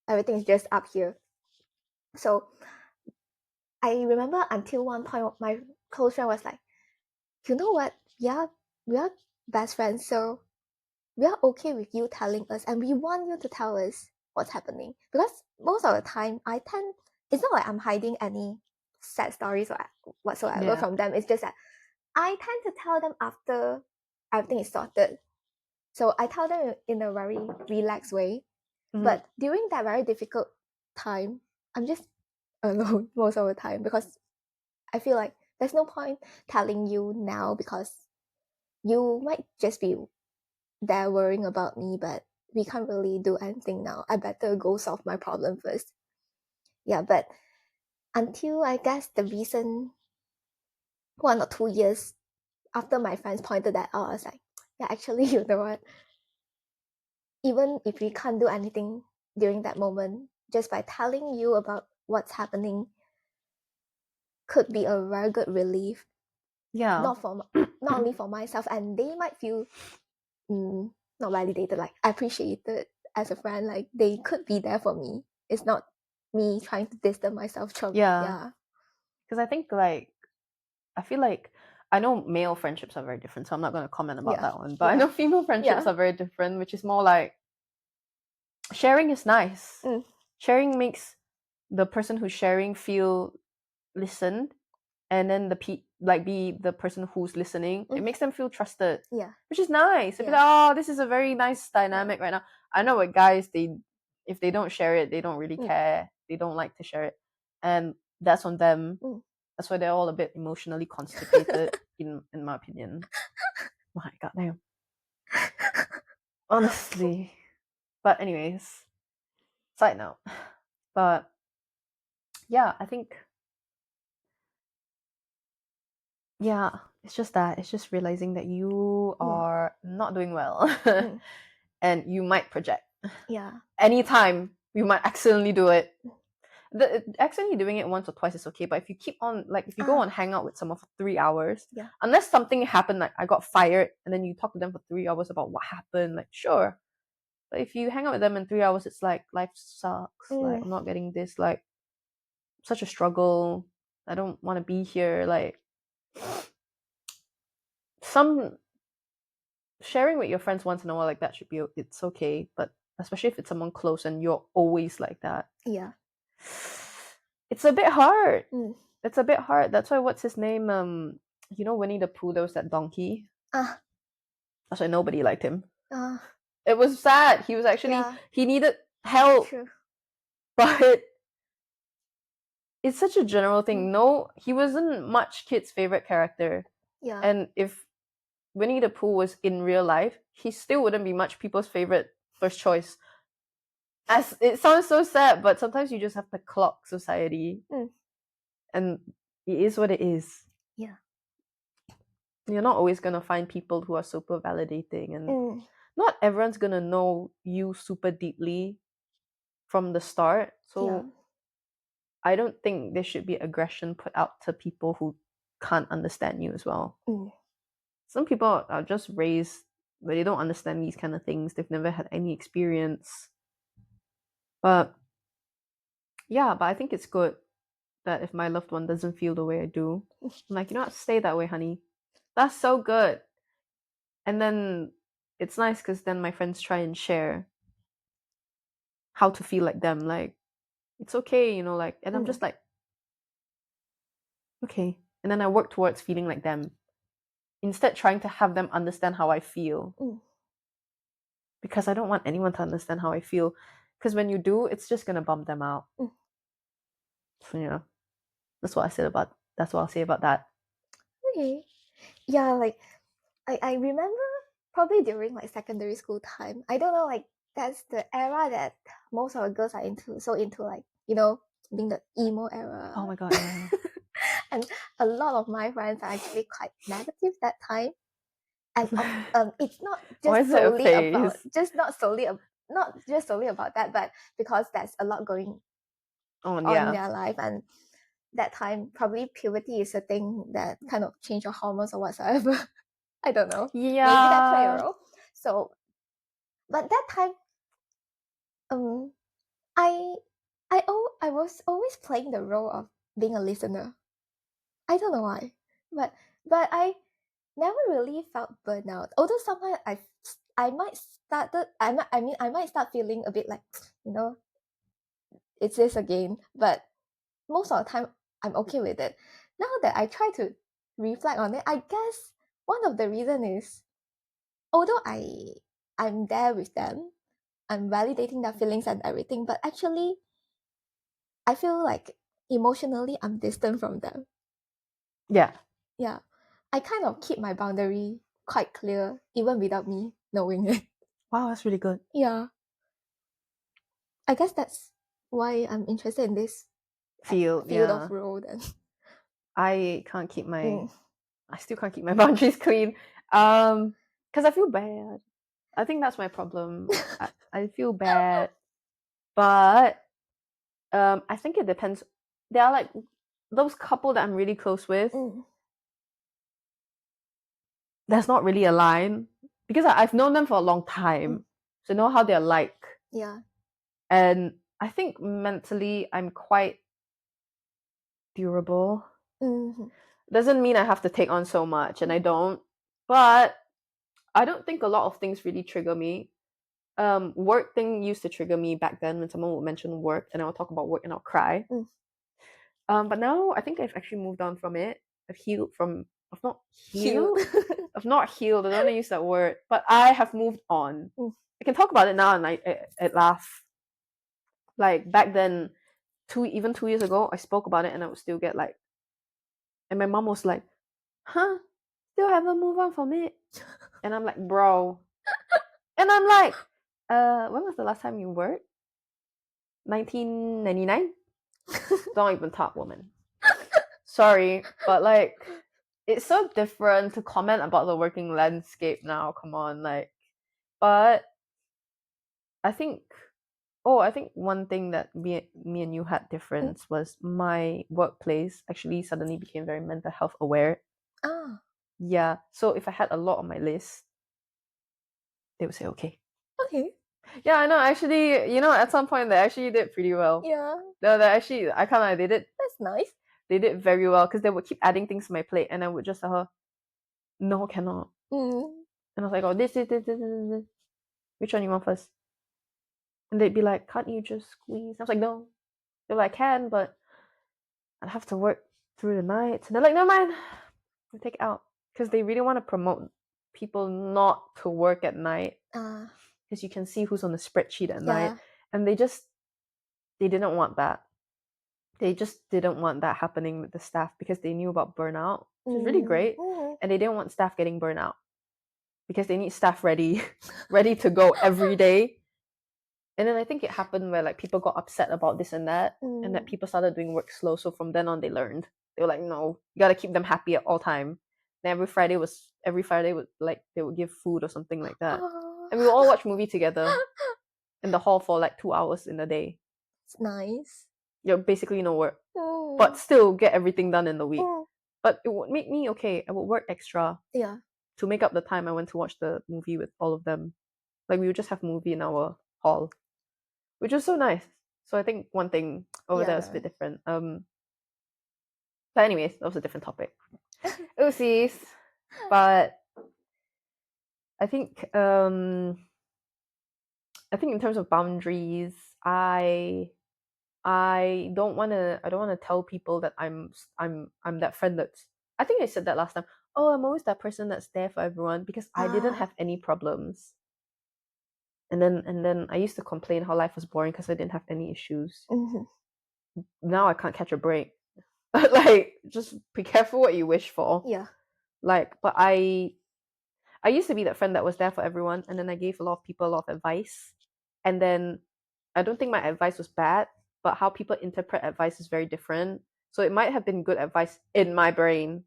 Everything is just up here. So I remember until one point my close friend was like, you know what? Yeah, we are best friends, so we are okay with you telling us, and we want you to tell us what's happening. Because most of the time, it's not like I'm hiding any sad stories or whatsoever from them. It's just that I tend to tell them after everything is sorted. So I tell them in a very relaxed way. But during that very difficult time, I'm just alone most of the time because I feel like there's no point telling you now because you might just be there worrying about me, but we can't really do anything now. I better go solve my problem first. Yeah, but until I guess the recent 1 or 2 years after my friends pointed that out, I was like, yeah, actually, you know what? Even if we can't do anything during that moment, just by telling you about what's happening could be a very good relief. Yeah. Not only for myself, and they might feel not validated, like appreciated as a friend. Like they could be there for me. It's not me trying to distance myself from. Yeah. Because I think like I feel like I know male friendships are very different, so I'm not going to comment about that one. But I know female friendships are very different, which is more like sharing is nice. Sharing makes the person who's sharing feel listened, and then be the person who's listening. It makes them feel trusted, which is nice. It'd be like, oh, this is a very nice dynamic right now. I know with guys, if they don't share it, they don't really care. They don't like to share it, and that's on them. That's why they're all a bit emotionally constipated, in my opinion. My goddamn. Honestly. But anyways, side note. But yeah, I think it's just that. It's just realizing that you are not doing well. And you might project. Yeah. Anytime you might accidentally do it. Accidentally doing it once or twice is okay, but if you keep on, like, if you go on hang out with someone for 3 hours, unless something happened, like I got fired, and then you talk to them for 3 hours about what happened, like, sure. But if you hang out with them in 3 hours, it's like, life sucks, like, I'm not getting this, like, such a struggle, I don't want to be here, like, some sharing with your friends once in a while like that should be, it's okay, but especially if it's someone close and you're always like that, it's a bit hard. It's a bit hard. That's why, what's his name, Winnie the Pooh, there was that donkey. That's why nobody liked him. It was sad. He was actually, he needed help. True. But it's such a general thing. No, he wasn't much kids' favorite character. And if Winnie the Pooh was in real life, he still wouldn't be much people's favorite first choice. As it sounds so sad, but sometimes you just have to clock society. And it is what it is. You're not always gonna find people who are super validating, and not everyone's gonna know you super deeply from the start. So I don't think there should be aggression put out to people who can't understand you as well. Some people are just raised where they don't understand these kind of things. They've never had any experience. But I think it's good that if my loved one doesn't feel the way I do, I'm like, you know what, stay that way, honey. That's so good. And then it's nice because then my friends try and share how to feel like them. Like, it's okay, like, and I'm just like, okay. And then I work towards feeling like them, instead trying to have them understand how I feel. Because I don't want anyone to understand how I feel. Because when you do, it's just gonna bum them out. So that's what I'll say about that. Okay. Yeah, like I remember probably during my secondary school time. I don't know, like that's the era that most of the girls are into. So into, like, being the emo era. Oh my god, yeah. And a lot of my friends are actually quite negative that time. And it's not just solely about not just solely about that, but because there's a lot going on in their life, and that time probably puberty is a thing that kind of change your hormones or whatsoever. I don't know. Yeah. Maybe that play a role. So, but that time, I was always playing the role of being a listener. I don't know why, but I never really felt burnout. Although sometimes I might I might start feeling a bit like, it's this again. But most of the time, I'm okay with it. Now that I try to reflect on it, I guess one of the reason is, although I'm there with them, I'm validating their feelings and everything, but actually I feel like emotionally I'm distant from them. Yeah. I kind of keep my boundary quite clear, even without me knowing it. Wow, that's really good. Yeah. I guess that's why I'm interested in this field of role then. I still can't keep my boundaries clean. Because I feel bad. I think that's my problem. I feel bad. But I think it depends. There are like those couple that I'm really close with. That's not really a line, because I've known them for a long time, so I know how they're like. Yeah. And I think mentally I'm quite durable. Doesn't mean I have to take on so much, and I don't. But I don't think a lot of things really trigger me. Work thing used to trigger me back then when someone would mention work, and I would talk about work and I'll cry. But now I think I've actually moved on from it. I've healed from. I've not healed. I've not healed. I don't want to use that word, but I have moved on. I can talk about it now, and I laugh. Like back then, 2 years ago, I spoke about it, and I would still get like. And my mom was like, "Huh? Still haven't moved on from it?" And I'm like, "Bro, And I'm like, when was the last time you worked? 1999? Don't even talk, woman. Sorry, but like, it's so different to comment about the working landscape now. Come on, like, but I think, I think one thing that me and you had difference was my workplace actually suddenly became very mental health aware. Ah, Yeah, so if I had a lot on my list, they would say okay. okay. Yeah, I know. Actually, at some point they actually did pretty well. Yeah, No, they actually, I can't lie, they did. that's nice. They did very well because they would keep adding things to my plate, and I would just tell her, no, cannot. And I was like, oh, this. Which one you want first? And they'd be like, can't you just squeeze? I was like, no. They're like, I can, but I'd have to work through the night. And they're like, no, mind, we'll take it out. Because they really want to promote people not to work at night. Because you can see who's on the spreadsheet at night. And they didn't want that. They just didn't want that happening with the staff because they knew about burnout, which is really great. And they didn't want staff getting burnout because they need staff ready to go every day. And then I think it happened where like people got upset about this and that, and that people started doing work slow. So from then on, they learned. They were like, no, you gotta keep them happy at all time. And every Friday would like they would give food or something like that, and we would all watch movie together in the hall for like 2 hours in a day. It's nice. Yeah, basically no work, but still get everything done in the week. But it would make me okay. I would work extra. Yeah. To make up the time I went to watch the movie with all of them. Like we would just have movie in our hall, which was so nice. So I think one thing over there was a bit different. But anyways, that was a different topic. Oopsies. But I think in terms of boundaries, I don't wanna tell people that I'm that friend that's, I think I said that last time. Oh, I'm always that person that's there for everyone because I didn't have any problems. And then I used to complain how life was boring because I didn't have any issues. Now I can't catch a break. Like, just be careful what you wish for. Yeah. Like, but I used to be that friend that was there for everyone, and then I gave a lot of people a lot of advice. And then I don't think my advice was bad, but how people interpret advice is very different. So it might have been good advice in my brain,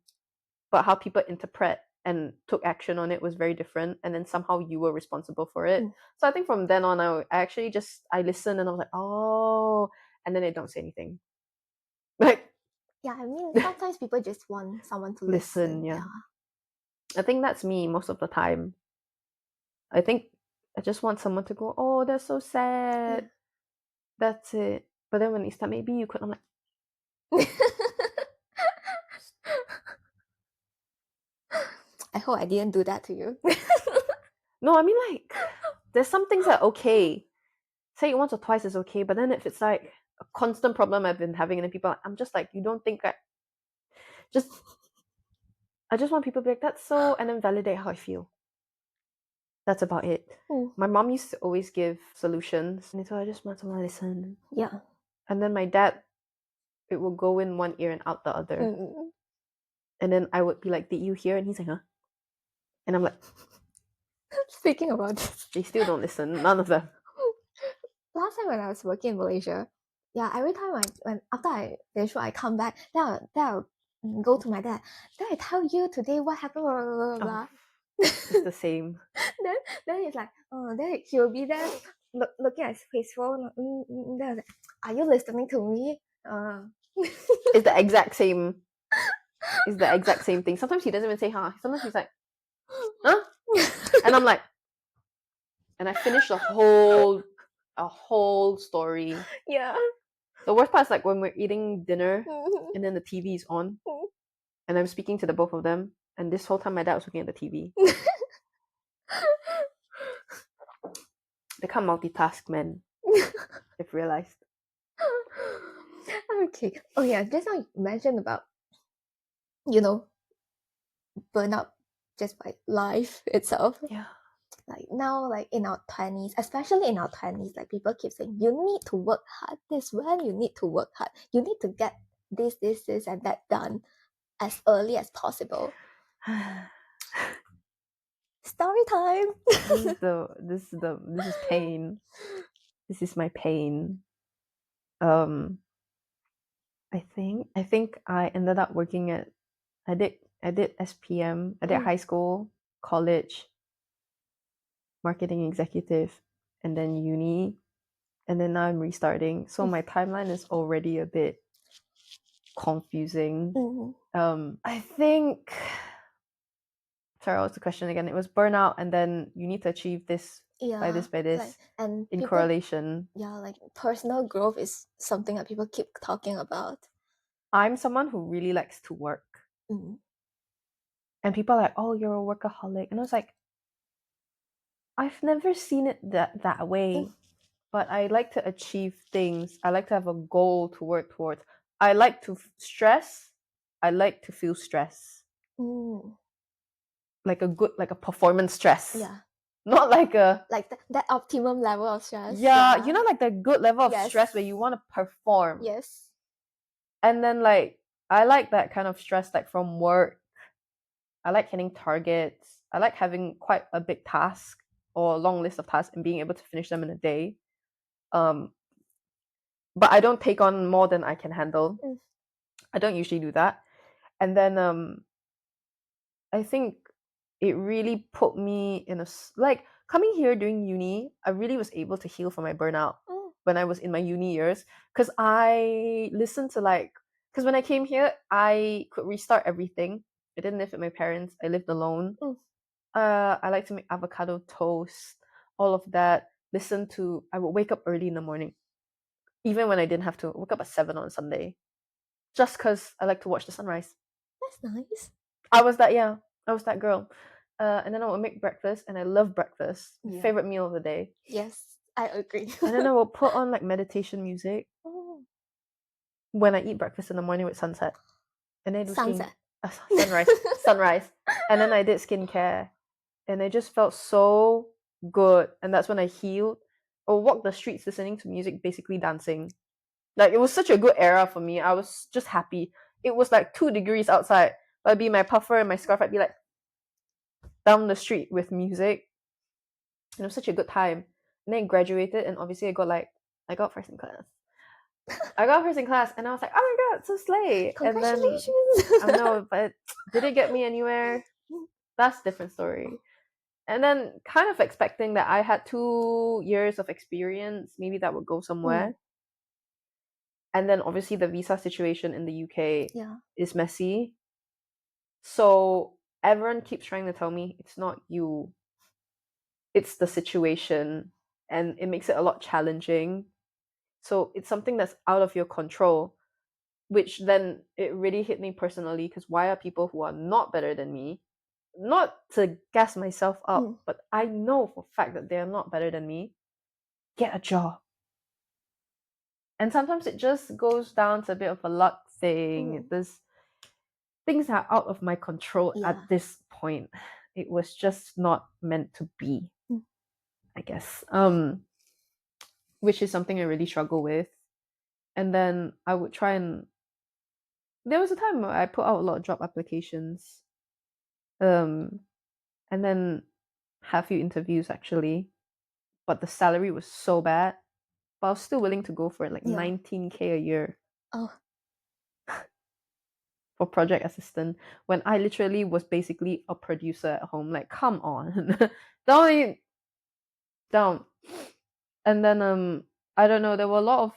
but how people interpret and took action on it was very different. And then somehow you were responsible for it. So I think from then on, I actually I listened and I was like, oh, and then they don't say anything. Like, yeah, I mean, sometimes people just want someone to listen. Yeah. I think that's me most of the time. I think I just want someone to go, oh, that's so sad. Yeah. That's it. But then when they start, maybe you could, I'm like, I hope I didn't do that to you. No, I mean, like, there's some things that are okay. Say it once or twice is okay, but then if it's like a constant problem I've been having, and then people, I'm just like, you don't think I just want people to be like, that's so, and then validate how I feel. That's about it. My mom used to always give solutions, and so I just want someone to listen. Yeah. And then my dad, it will go in one ear and out the other. And then I would be like, did you hear? And he's like, huh? And I'm like, speaking about this, they still don't listen. None of them. Last time when I was working in Malaysia, yeah, every time after I finish work, I come back, then I'll go to my dad. Then I tell you today what happened, blah, blah, blah, blah. It's the same. then it's like, then he'll be there looking at his phone. Then I was like, are you listening to me? It's the exact same. It's the exact same thing. Sometimes he doesn't even say huh. Sometimes he's like, huh? And I'm like, and I finish a whole story. Yeah. The worst part is like when we're eating dinner and then the TV is on and I'm speaking to the both of them, and this whole time my dad was looking at the TV. They can't multitask, man. I've realized. Okay. Oh yeah, just now you mentioned about, burnout just by life itself. Yeah. Like now, like in our 20s, especially in our 20s, like people keep saying, you need to work hard. This when you need to work hard. You need to get this, and that done as early as possible. Story time. This is pain. This is my pain. I think I ended up working at I did SPM. I did high school, college, marketing executive, and then uni, and then now I'm restarting. So my timeline is already a bit confusing. I think. Sorry, what's the question again? It was burnout, and then you need to achieve this by this, like, and in people, correlation. Yeah, like personal growth is something that people keep talking about. I'm someone who really likes to work. And people are like, oh, you're a workaholic. And I was like, I've never seen it that way. But I like to achieve things. I like to have a goal to work towards. I like to stress. I like to feel stress. Like a performance stress. Yeah. Not like a... Like that optimum level of stress. Yeah, you know, like the good level of stress where you want to perform. Yes. And then like, I like that kind of stress, like from work. I like hitting targets. I like having quite a big task or a long list of tasks and being able to finish them in a day. But I don't take on more than I can handle. I don't usually do that. And then I think it really put me in like coming here during uni, I really was able to heal from my burnout when I was in my uni years, because I listened to because when I came here, I could restart everything. I didn't live with my parents. I lived alone. I like to make avocado toast, all of that. I would wake up early in the morning, even when I didn't have to. Wake up at 7 on Sunday, just because I like to watch the sunrise. That's nice. I was that girl. And then I would make breakfast, and I love breakfast. Favorite meal of the day. Yes, I agree. And then I will put on like meditation music when I eat breakfast in the morning with sunset. And then I do Sunset. sunrise. And then I did skincare. And it just felt so good. And that's when I healed. Or walk the streets listening to music, basically dancing. Like, it was such a good era for me. I was just happy. It was like 2 degrees outside. I'd be my puffer and my scarf. I'd be like down the street with music. And it was such a good time. And then I graduated, and obviously I got first in class. I got first in class, and I was like, oh my god, so slay. Congratulations. And then, I know, but did it get me anywhere? That's a different story. And then kind of expecting that I had 2 years of experience, maybe that would go somewhere. And then obviously the visa situation in the UK is messy. So everyone keeps trying to tell me it's not you, it's the situation, and it makes it a lot challenging. So it's something that's out of your control, which then it really hit me personally, because why are people who are not better than me, not to gas myself up, but I know for a fact that they are not better than me, get a job? And sometimes it just goes down to a bit of a luck thing. There's things that are out of my control at this point. It was just not meant to be, I guess. Which is something I really struggle with. And then I would try and... There was a time where I put out a lot of job applications. And then had a few interviews actually. But the salary was so bad. But I was still willing to go for it, like 19K a year. Oh. For project assistant, when I literally was basically a producer at home. Like, come on. Don't. And then I don't know, there were a lot of...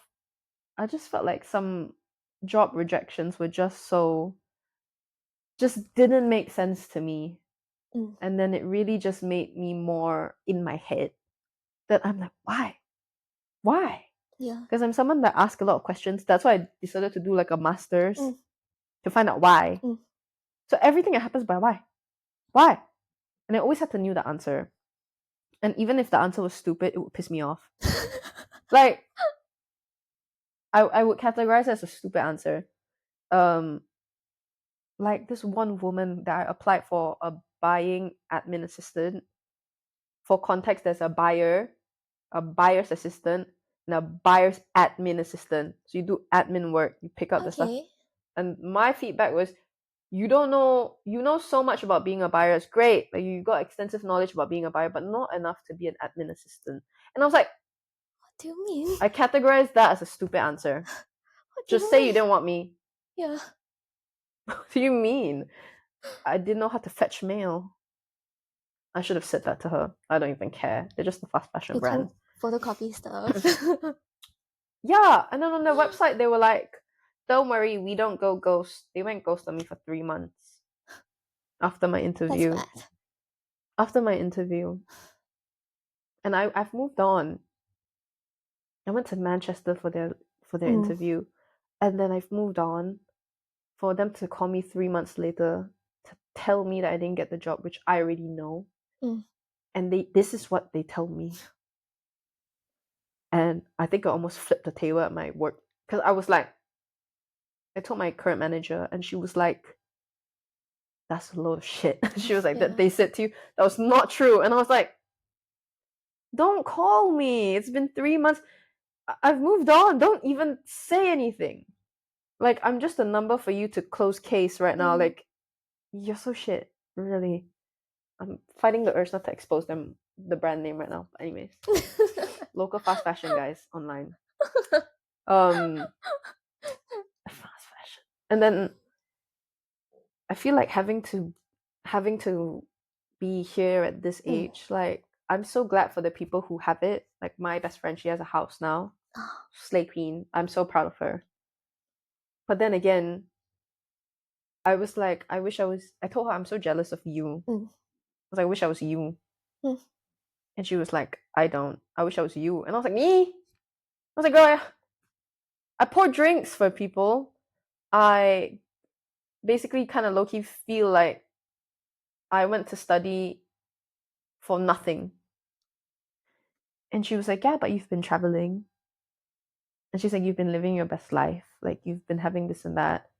I just felt like some job rejections were just didn't make sense to me. And then it really just made me more in my head that I'm like, why? Yeah. Because I'm someone that asks a lot of questions. That's why I decided to do like a master's to find out why. So everything that happens by why? And I always had to know the answer. And even if the answer was stupid, it would piss me off. Like, I would categorize it as a stupid answer. Like this one woman that I applied for a buying admin assistant. For context, there's a buyer's assistant, and a buyer's admin assistant. So you do admin work, you pick up the stuff. And my feedback was, you don't know, you know so much about being a buyer. It's great. Like you got extensive knowledge about being a buyer, but not enough to be an admin assistant. And I was like, what do you mean? I categorized that as a stupid answer. What do Just you say mean? you didn't want me. Yeah. What do you mean? I didn't know how to fetch mail. I should have said that to her. I don't even care. They're just a fast fashion You brand. can't photocopy stuff. Yeah, and then on their website they were like, "Don't worry, we don't go ghost." They went ghost on me for 3 months after my That's interview. bad. After my interview, and I've moved on. I went to Manchester for their interview, and then I've moved on. For them to call me 3 months later to tell me that I didn't get the job, which I already know, and this is what they tell me. And I think I almost flipped the table at my work because I was like, I told my current manager, and she was like, "That's a load of shit." She was like, Yeah. "That they said to you that was not true," and I was like, "Don't call me. It's been 3 months. I've moved on. Don't even say anything. Like I'm just a number for you to close case right now. Like you're so shit, really." I'm fighting the urge not to expose them the brand name right now. But anyways, local fast fashion guys online. Fast fashion, and then I feel like having to be here at this age. Like I'm so glad for the people who have it. Like my best friend, she has a house now. Slay Queen. I'm so proud of her. But then again, I was like, I wish I was. I told her I'm so jealous of you. I was like, I wish I was you. And she was like, I don't. I wish I was you. And I was like, me? I was like, girl, I pour drinks for people. I basically kind of low key feel like I went to study for nothing. And she was like, yeah, but you've been traveling. And she's like, you've been living your best life. Like, you've been having this and that.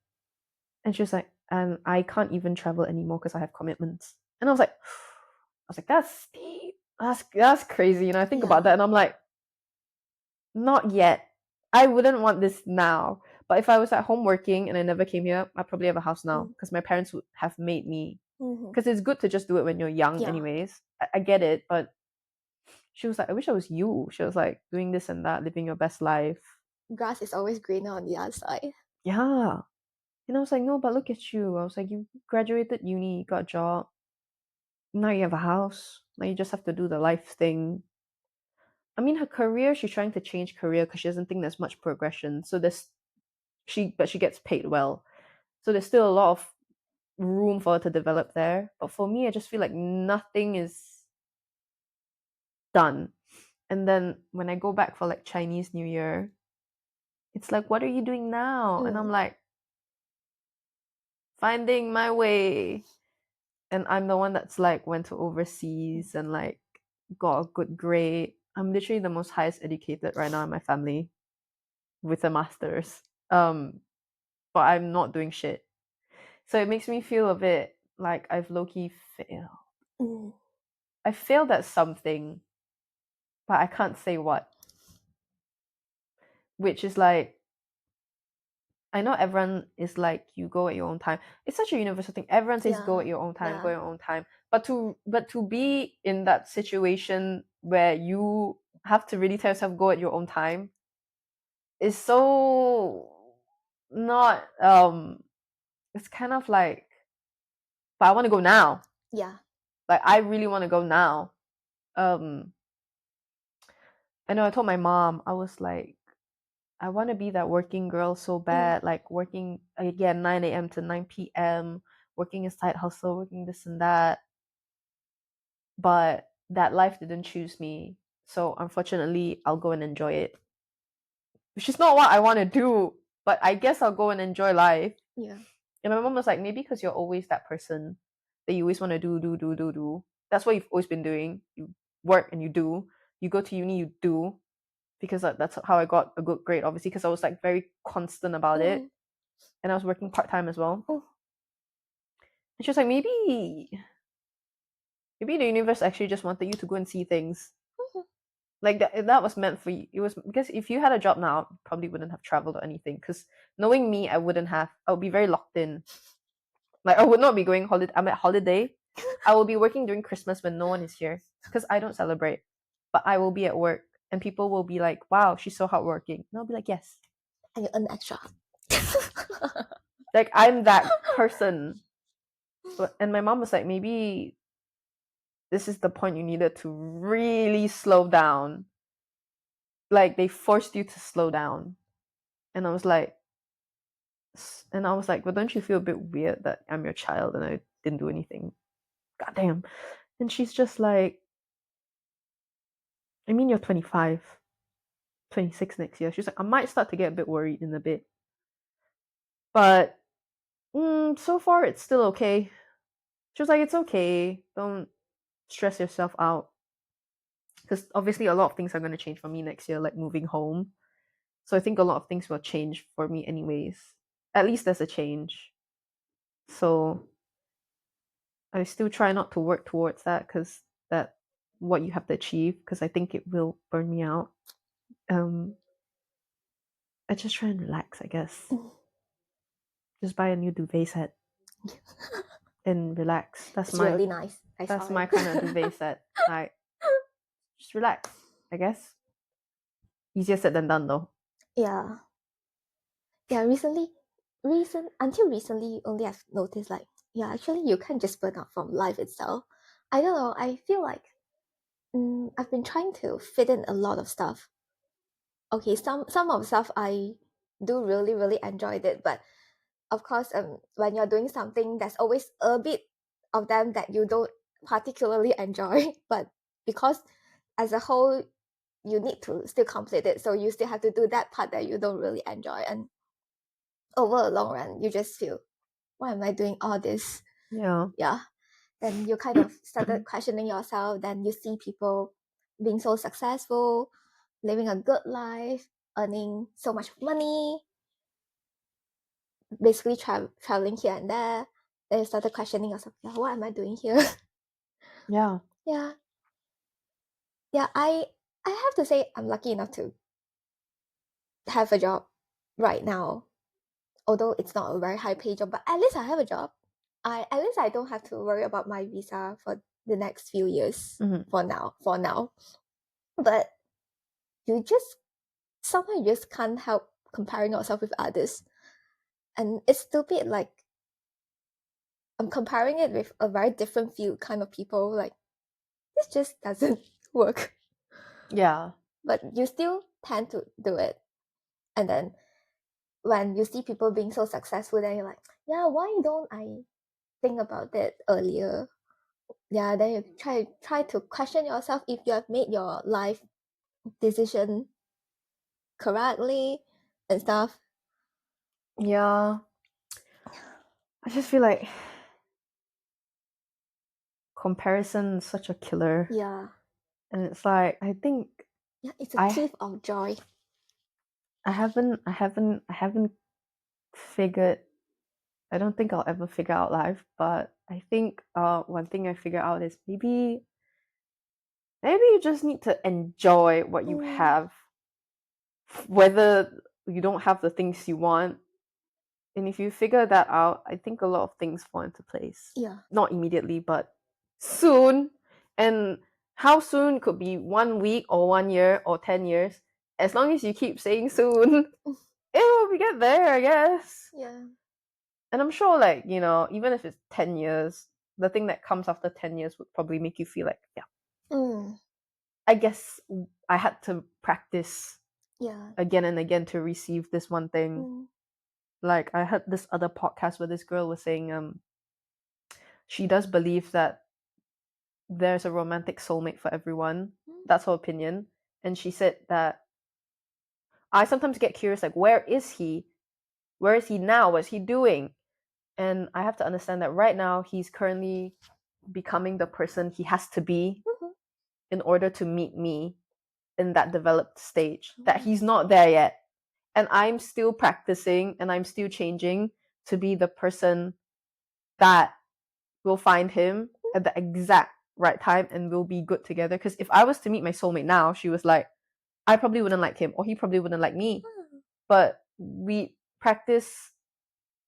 And she was like, and I can't even travel anymore because I have commitments. And I was like, that's deep. That's crazy. And I think about that and I'm like, not yet. I wouldn't want this now. But if I was at home working and I never came here, I'd probably have a house now because my parents would have made me. Because it's good to just do it when you're young, anyways. I get it, but she was like, I wish I was you. She was like, doing this and that, living your best life. Grass is always greener on the other side. Yeah. And I was like, no, but look at you. I was like, you graduated uni, you got a job. Now you have a house. Now you just have to do the life thing. I mean, her career, she's trying to change career because she doesn't think there's much progression. So but she gets paid well. So there's still a lot of room for her to develop there. But for me, I just feel like nothing is done. And then when I go back for like Chinese New Year, it's like, what are you doing now? And I'm like, finding my way. And I'm the one that's like went to overseas and like got a good grade. I'm literally the most highest educated right now in my family with a master's. But I'm not doing shit. So it makes me feel a bit like I've low-key failed. I failed at something, but I can't say what. Which is like, I know everyone is like, you go at your own time. It's such a universal thing. Everyone says go at your own time, go at your own time. But to be in that situation where you have to really tell yourself go at your own time is so not it's kind of like, but I want to go now. Yeah. Like I really want to go now. I know I told my mom, I was like, I want to be that working girl so bad, like working again 9 a.m. to 9 p.m., working a side hustle, working this and that. But that life didn't choose me. So unfortunately, I'll go and enjoy it. Which is not what I want to do, but I guess I'll go and enjoy life. Yeah. And my mom was like, maybe because you're always that person that you always want to do. That's what you've always been doing. You work and you do. You go to uni, you do. Because that's how I got a good grade, obviously, because I was like very constant about it. And I was working part-time as well. And she was like, maybe the universe actually just wanted you to go and see things. Like that was meant for you. It was because if you had a job now, probably wouldn't have traveled or anything. Because knowing me, I would be very locked in. Like, I would not be going holiday. I'm at holiday. I will be working during Christmas when no one is here because I don't celebrate. But I will be at work and people will be like, wow, she's so hardworking. And I'll be like, yes. And you earn extra. Like, I'm that person. And my mom was like, maybe this is the point you needed to really slow down. Like, they forced you to slow down. And I was like, but don't you feel a bit weird that I'm your child and I didn't do anything? Goddamn. And she's just like, I mean, you're 25, 26 next year. She's like, I might start to get a bit worried in a bit. But so far, it's still okay. She was like, it's okay. Don't stress yourself out. Because obviously, a lot of things are going to change for me next year, like moving home. So I think a lot of things will change for me, anyways. At least there's a change. So I still try not to work towards that because that what you have to achieve because I think it will burn me out. I just try and relax, I guess. Just buy a new duvet set and relax. It's really nice. That's my kind of duvet set. Like, just relax, I guess. Easier said than done, though. Yeah. Until recently, only I've noticed like, yeah, actually you can't just burn out from life itself. I don't know. I feel like I've been trying to fit in a lot of stuff. Okay, some of the stuff I do really enjoyed it, but of course, when you're doing something, there's always a bit of them that you don't particularly enjoy, but because as a whole, you need to still complete it, so you still have to do that part that you don't really enjoy, and over a long run, you just feel, why am I doing all this? Yeah. Then you kind of started questioning yourself. Then you see people being so successful, living a good life, earning so much money, basically traveling here and there. Then you started questioning yourself, yeah, what am I doing here? Yeah. Yeah. I have to say I'm lucky enough to have a job right now. Although it's not a very high paid job, but at least I have a job. At least I don't have to worry about my visa for the next few years for now. But you just somehow you just can't help comparing yourself with others. And it's stupid, like I'm comparing it with a very different field kind of people, like this just doesn't work. Yeah. But you still tend to do it. And then when you see people being so successful, then you're like, yeah, why don't I think about it earlier? Yeah, then you try to question yourself if you have made your life decision correctly and stuff. Yeah. I just feel like comparison is such a killer. Yeah. And it's like, I think it's a thief of joy. I haven't figured, I don't think I'll ever figure out life, but I think one thing I figure out is maybe you just need to enjoy what you have, whether you don't have the things you want. And if you figure that out, I think a lot of things fall into place. Yeah. Not immediately, but soon. And how soon could be 1 week or 1 year or 10 years. As long as you keep saying soon, it will get there, I guess. Yeah. And I'm sure, like, you know, even if it's 10 years, the thing that comes after 10 years would probably make you feel like, yeah. I guess I had to practice again and again to receive this one thing. Like, I heard this other podcast where this girl was saying she does believe that there's a romantic soulmate for everyone. That's her opinion. And she said that I sometimes get curious, like, where is he? Where is he now? What's he doing? And I have to understand that right now he's currently becoming the person he has to be in order to meet me in that developed stage. That he's not there yet. And I'm still practicing and I'm still changing to be the person that will find him at the exact right time and we'll be good together. Because if I was to meet my soulmate now, she was like, I probably wouldn't like him or he probably wouldn't like me. But we practice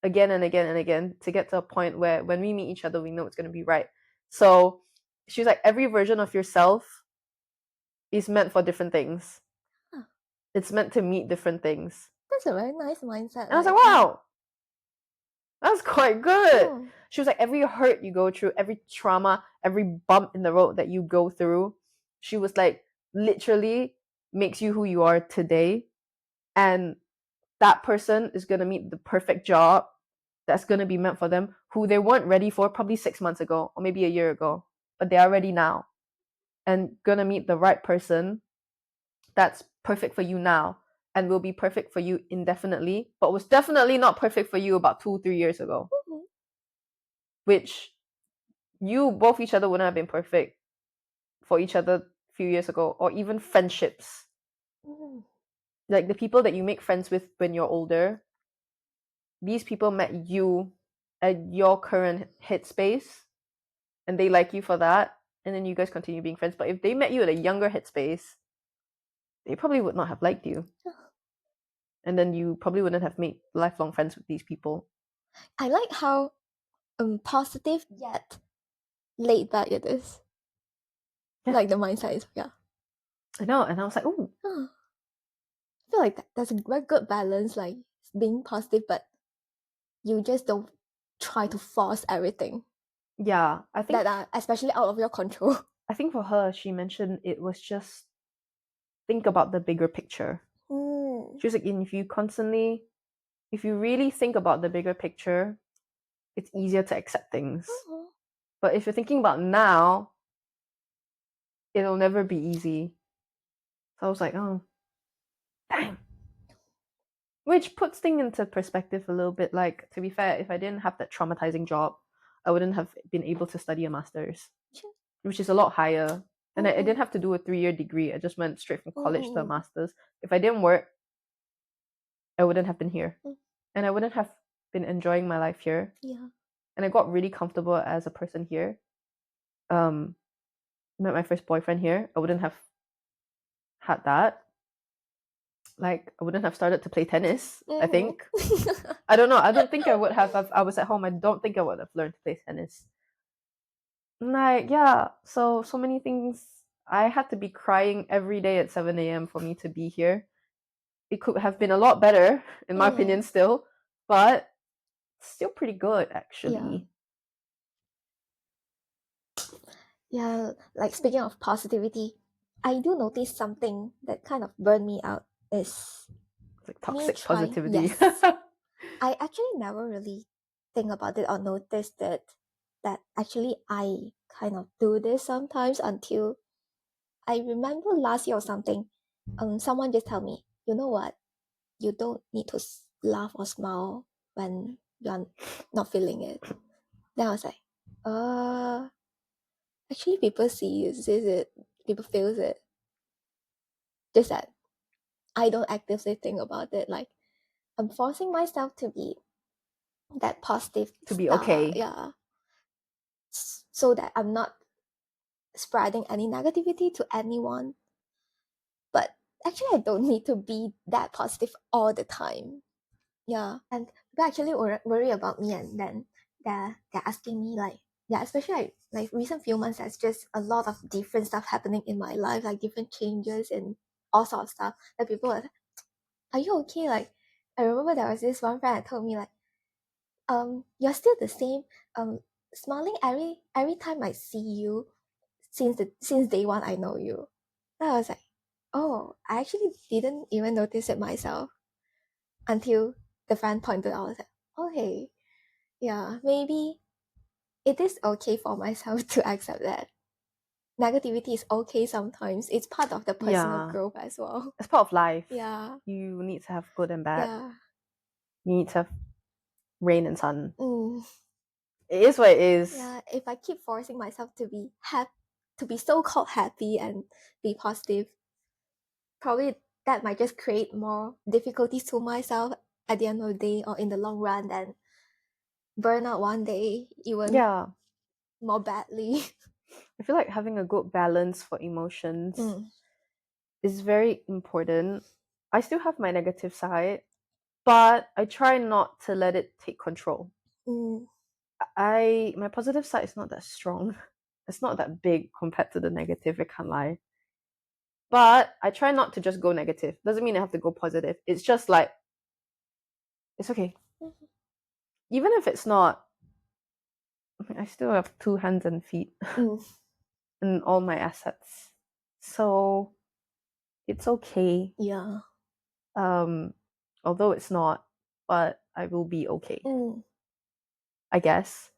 again and again and again to get to a point where when we meet each other, we know it's going to be right. So she's like, every version of yourself is meant for different things. Huh. It's meant to meet different things. That's a very nice mindset. And I was like, wow, that's quite good. Oh. She was like, every hurt you go through, every trauma, every bump in the road that you go through, she was like, literally makes you who you are today. And that person is going to meet the perfect job that's going to be meant for them, who they weren't ready for probably 6 months ago or maybe a year ago, but they are ready now and going to meet the right person that's perfect for you now and will be perfect for you indefinitely, but was definitely not perfect for you about 2-3 years ago, which you both each other wouldn't have been perfect for each other a few years ago, or even friendships. Like the people that you make friends with when you're older, these people met you at your current headspace and they like you for that, and then you guys continue being friends. But if they met you at a younger headspace, they probably would not have liked you. And then you probably wouldn't have made lifelong friends with these people. I like how positive yet laid back it is. Yeah. Like the mindset is, yeah. I know, and I was like, oh. I feel like that's a very good balance, like being positive, but you just don't try to force everything. Yeah, I think that are especially out of your control. I think for her, she mentioned it was just think about the bigger picture. She was like, if you really think about the bigger picture, it's easier to accept things. But if you're thinking about now, it'll never be easy. So I was like, oh, dang. Which puts things into perspective a little bit. Like, to be fair, if I didn't have that traumatizing job, I wouldn't have been able to study a master's, which is a lot higher. And I didn't have to do a 3-year degree. I just went straight from college to a master's. If I didn't work, I wouldn't have been here. And I wouldn't have been enjoying my life here. Yeah. And I got really comfortable as a person here. Met my first boyfriend here. I wouldn't have had that. Like, I wouldn't have started to play tennis, I think. I don't know. I don't think I would have. If I was at home, I don't think I would have learned to play tennis. Like, yeah. So many things. I had to be crying every day at 7 a.m. for me to be here. It could have been a lot better, in my opinion, still. But still pretty good, actually. Yeah, like speaking of positivity, I do notice something that kind of burned me out is like toxic positivity. Yes. I actually never really think about it or noticed that actually I kind of do this sometimes until I remember last year or something. Someone just tell me, you know what? You don't need to laugh or smile when you're not feeling it. Then I was like, actually people see it, sees it, people feels it. Just that I don't actively think about it. Like I'm forcing myself to be that positive, to be okay. Yeah. So that I'm not spreading any negativity to anyone. But actually I don't need to be that positive all the time. Yeah. And people actually worry about me, and then they're asking me like, yeah, especially like recent few months, there's just a lot of different stuff happening in my life, like different changes and all sorts of stuff that people are you okay? Like I remember there was this one friend that told me like, you're still the same, smiling every time I see you since day one I know you. And I was like, oh, I actually didn't even notice it myself until the friend pointed out. I was like, okay, yeah, maybe it is okay for myself to accept that negativity is okay sometimes. It's part of the personal growth as well. It's part of life. Yeah. You need to have good and bad. Yeah. You need to have rain and sun. It is what it is. Yeah, if I keep forcing myself to be to be so-called happy and be positive, probably that might just create more difficulties to myself at the end of the day or in the long run, then burn out one day even more badly. I feel like having a good balance for emotions is very important. I still have my negative side, but I try not to let it take control. Mm. My positive side is not that strong. It's not that big compared to the negative, I can't lie. But I try not to just go negative. Doesn't mean I have to go positive. It's just like, it's okay. Mm-hmm. Even if it's not, I still have 2 hands and feet and all my assets. So it's okay. Yeah. Although it's not, but I will be okay, Mm. I guess.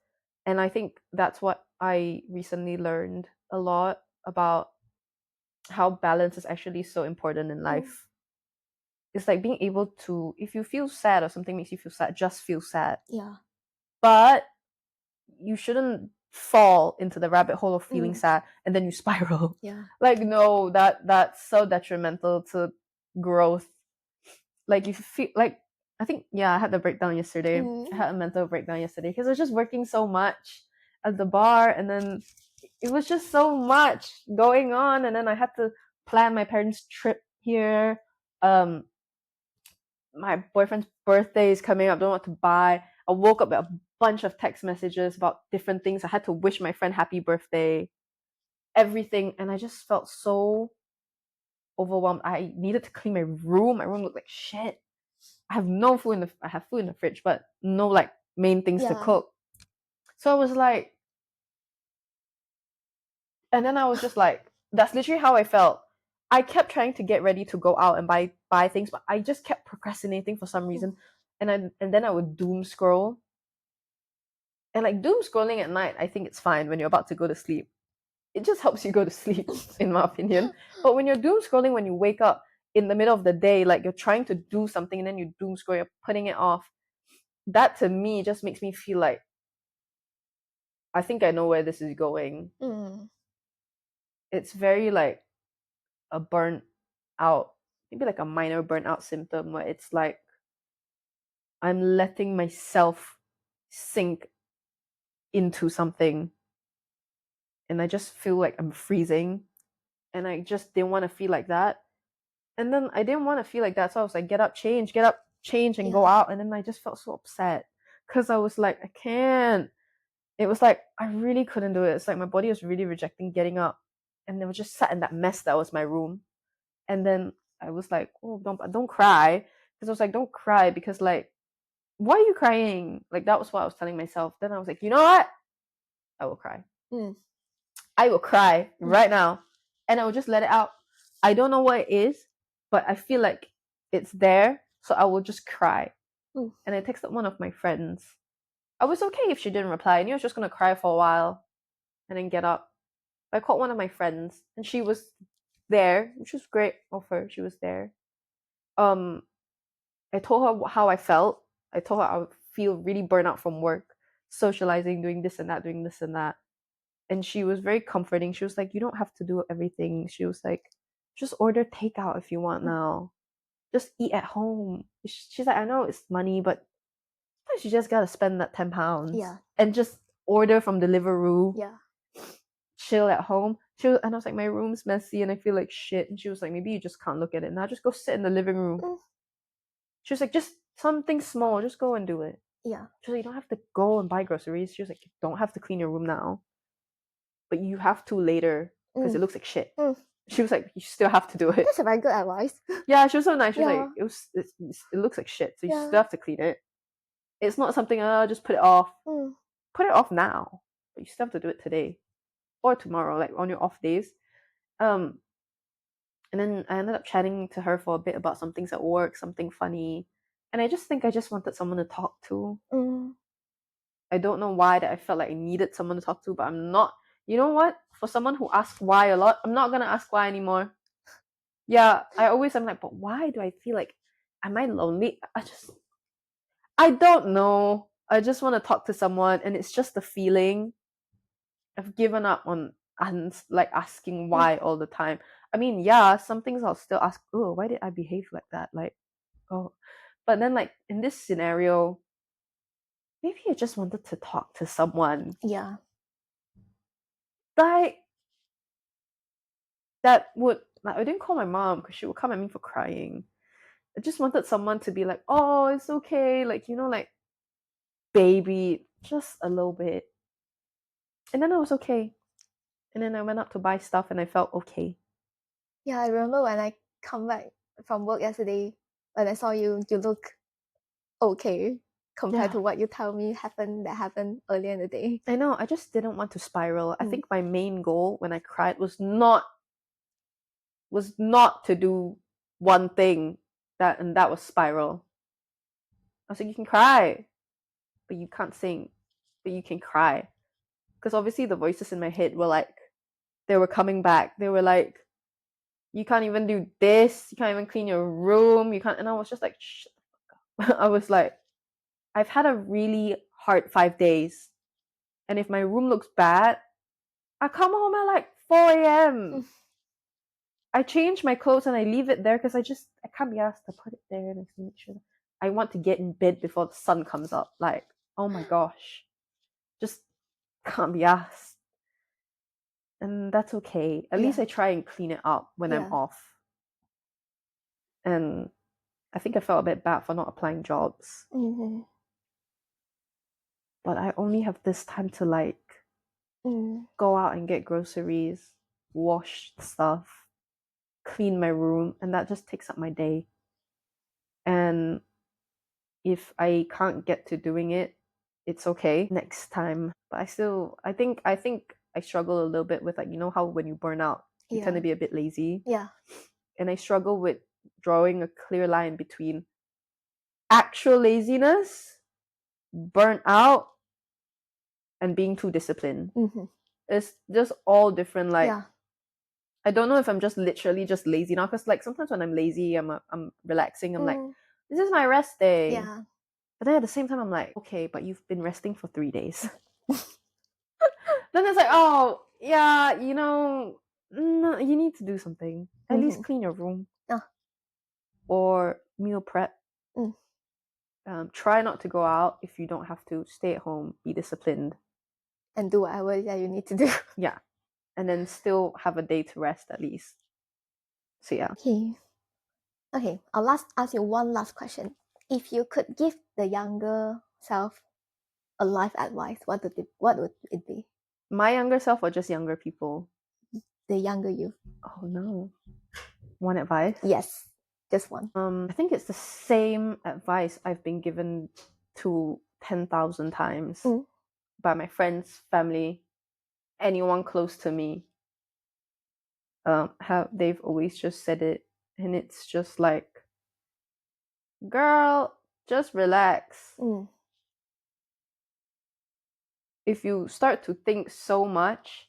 And I think that's what I recently learned a lot about how balance is actually so important in life. It's like being able to, if you feel sad or something makes you feel sad, just feel sad. Yeah. But you shouldn't fall into the rabbit hole of feeling sad and then you spiral. Yeah. Like, no, that's so detrimental to growth. Like, you feel like, I think, yeah, I had the breakdown yesterday. I had a mental breakdown yesterday because I was just working so much at the bar, and then it was just so much going on, and then I had to plan my parents' trip here. My boyfriend's birthday is coming up, don't know what to buy. I woke up with a bunch of text messages about different things. I had to wish my friend happy birthday, everything, and I just felt so overwhelmed. I needed to clean my room. My room looked like shit. I have no food in the I have food in the fridge, but no like main things to cook. So I was like, and then I was just like, that's literally how I felt. I kept trying to get ready to go out and buy things, but I just kept procrastinating for some reason. And then I would doom scroll. And like doom scrolling at night, I think it's fine when you're about to go to sleep. It just helps you go to sleep, in my opinion. But when you're doom scrolling when you wake up in the middle of the day, like you're trying to do something and then you doom scroll, you're putting it off. That to me just makes me feel like I think I know where this is going. It's very like a burnt out, maybe like a minor burnout symptom where it's like I'm letting myself sink into something and I just feel like I'm freezing and I just didn't want to feel like that. And then I didn't want to feel like that. So I was like, get up, change, and go out. And then I just felt so upset because I was like, I can't. It was like, I really couldn't do it. It's like my body was really rejecting getting up. And it was just sat in that mess that was my room. And then I was like, oh, don't cry. Because I was like, don't cry because like, why are you crying? Like that was what I was telling myself. Then I was like, you know what? I will cry. I will cry right now. And I will just let it out. I don't know what it is, but I feel like it's there. So I will just cry. And I texted one of my friends. I was okay if she didn't reply. I knew I was just gonna cry for a while and then get up. I called one of my friends and she was there, which was great of her. She was there. I told her how I felt. I told her I would feel really burnt out from work, socializing, doing this and that, doing this and that. And she was very comforting. She was like, you don't have to do everything. She was like, just order takeout if you want now. Just eat at home. She's like, I know it's money, but you just gotta spend that £10 and just order from Deliveroo. Chill at home. And I was like, my room's messy and I feel like shit. And she was like, maybe you just can't look at it now. Just go sit in the living room. She was like, just something small. Just go and do it. She was like, you don't have to go and buy groceries. She was like, you don't have to clean your room now, but you have to later because it looks like shit. She was like, you still have to do it. That's a very good advice. Yeah, she was so nice. She was like, it looks like shit, so you still have to clean it. It's not something, just put it off. Put it off now, but you still have to do it today or tomorrow, like on your off days. And then I ended up chatting to her for a bit about some things at work, something funny. And I just think I just wanted someone to talk to. I don't know why that I felt like I needed someone to talk to, but I'm not. You know what? For someone who asks why a lot, I'm not gonna ask why anymore. Yeah, I'm like, but why do I feel like, am I lonely? I don't know. I just want to talk to someone, and it's just the feeling. I've given up on like asking why all the time. I mean, yeah, some things I'll still ask. Oh, why did I behave like that? Like, oh, but then like in this scenario, maybe I just wanted to talk to someone. Yeah. Like that would like I didn't call my mom because she would come at me for crying. I just wanted someone to be like, oh, it's okay, like, you know, like baby, just a little bit. And then I was okay. And then I went up to buy stuff and I felt okay. Yeah, I remember when I come back from work yesterday, when I saw you, you look okay compared to what you tell me that happened earlier in the day. I know, I just didn't want to spiral. I think my main goal when I cried was not to do one thing, and that was spiral. I was like, you can cry, but you can't sing, but you can cry. Because obviously the voices in my head were like, they were coming back. They were like, you can't even do this, you can't even clean your room, you can't. And I was just like, shh. I was like, I've had a really hard 5 days, and if my room looks bad, I come home at like 4 a.m. I change my clothes and I leave it there because I can't be asked to put it there and make sure. I want to get in bed before the sun comes up. Like, oh my gosh, just can't be asked. And that's okay. At least I try and clean it up when I'm off. And I think I felt a bit bad for not applying jobs. But I only have this time to like go out and get groceries, wash stuff, clean my room, and that just takes up my day. And if I can't get to doing it, it's okay next time. But I think I struggle a little bit with, like, you know how when you burn out, you tend to be a bit lazy. Yeah. And I struggle with drawing a clear line between actual laziness, burnt out, and being too disciplined. It's just all different. Like, I don't know if I'm just literally just lazy now, because like sometimes when I'm lazy, I'm relaxing. I'm like, this is my rest day. Yeah. But then at the same time, I'm like, okay, but you've been resting for 3 days. Then it's like, oh, yeah, you know, no, you need to do something. At least clean your room. Or meal prep. Try not to go out if you don't have to. Stay at home. Be disciplined. And do whatever that you need to do. Yeah. And then still have a day to rest at least. So yeah. Okay, I'll ask you one last question. If you could give the younger self a life advice, what would it be? My younger self or just younger people? The younger you. Oh no. One advice? Yes, just one. I think it's the same advice I've been given to 10,000 times by my friends, family, anyone close to me. They've always just said it, and it's just like, girl, just relax. If you start to think so much,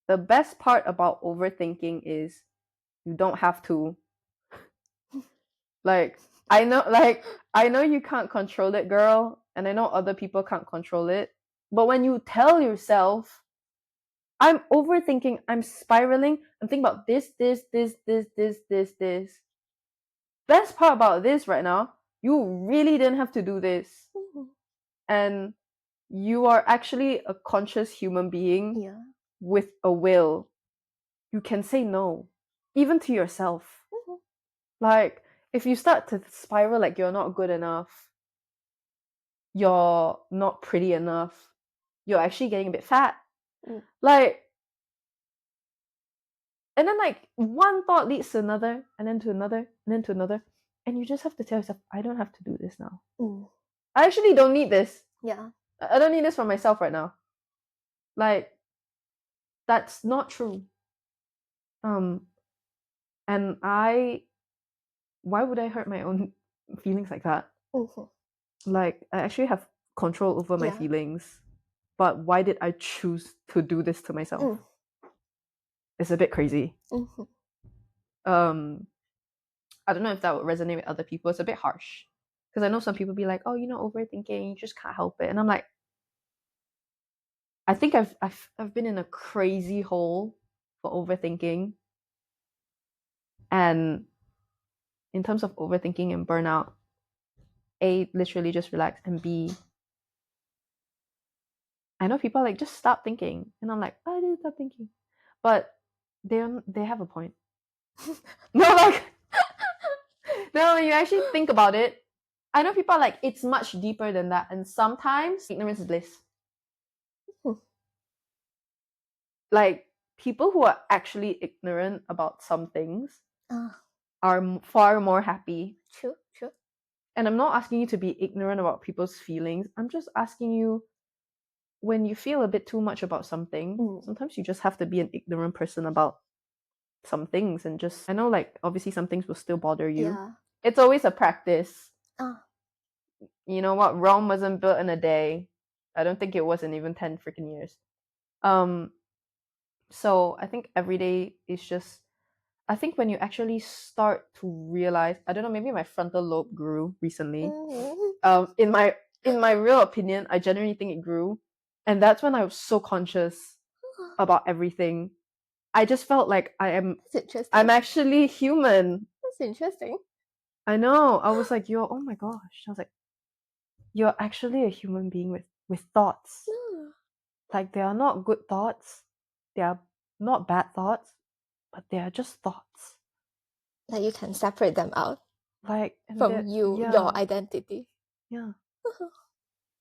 the best part about overthinking is you don't have to. Like, I know you can't control it, girl, and I know other people can't control it. But when you tell yourself, I'm overthinking, I'm spiraling, I'm thinking about this. Best part about this right now, you really didn't have to do this. And you are actually a conscious human being with a will. You can say no, even to yourself. Like, if you start to spiral like you're not good enough, you're not pretty enough, you're actually getting a bit fat. Like, and then like one thought leads to another, and then to another, and then to another. And you just have to tell yourself, I don't have to do this now. I actually don't need this. Yeah. I don't need this for myself right now. Like, that's not true. And why would I hurt my own feelings like that? Like, I actually have control over my feelings, but why did I choose to do this to myself? It's a bit crazy. I don't know if that would resonate with other people. It's a bit harsh, because I know some people be like, oh, you know, overthinking, you just can't help it. And I'm like, I think I've been in a crazy hole for overthinking. And in terms of overthinking and burnout, A, literally just relax, and B, I know people are like, just stop thinking. And I'm like, I didn't stop thinking. But they have a point. No, like, No, when you actually think about it, I know people are like, it's much deeper than that. And sometimes ignorance is bliss. Like, people who are actually ignorant about some things are far more happy. True. And I'm not asking you to be ignorant about people's feelings. I'm just asking you, when you feel a bit too much about something, sometimes you just have to be an ignorant person about some things and just, I know, like, obviously some things will still bother you. Yeah. It's always a practice. You know what? Rome wasn't built in a day. I don't think it was in even 10 freaking years. So I think every day is just, I think when you actually start to realize, I don't know, maybe my frontal lobe grew recently. In my real opinion, I genuinely think it grew. And that's when I was so conscious about everything. I just felt like I'm actually human. That's interesting. I know. I was like, oh my gosh. I was like, you're actually a human being with thoughts. Like, they are not good thoughts. They are not bad thoughts, but they are just thoughts. That you can separate them out. Like, from your identity. Yeah.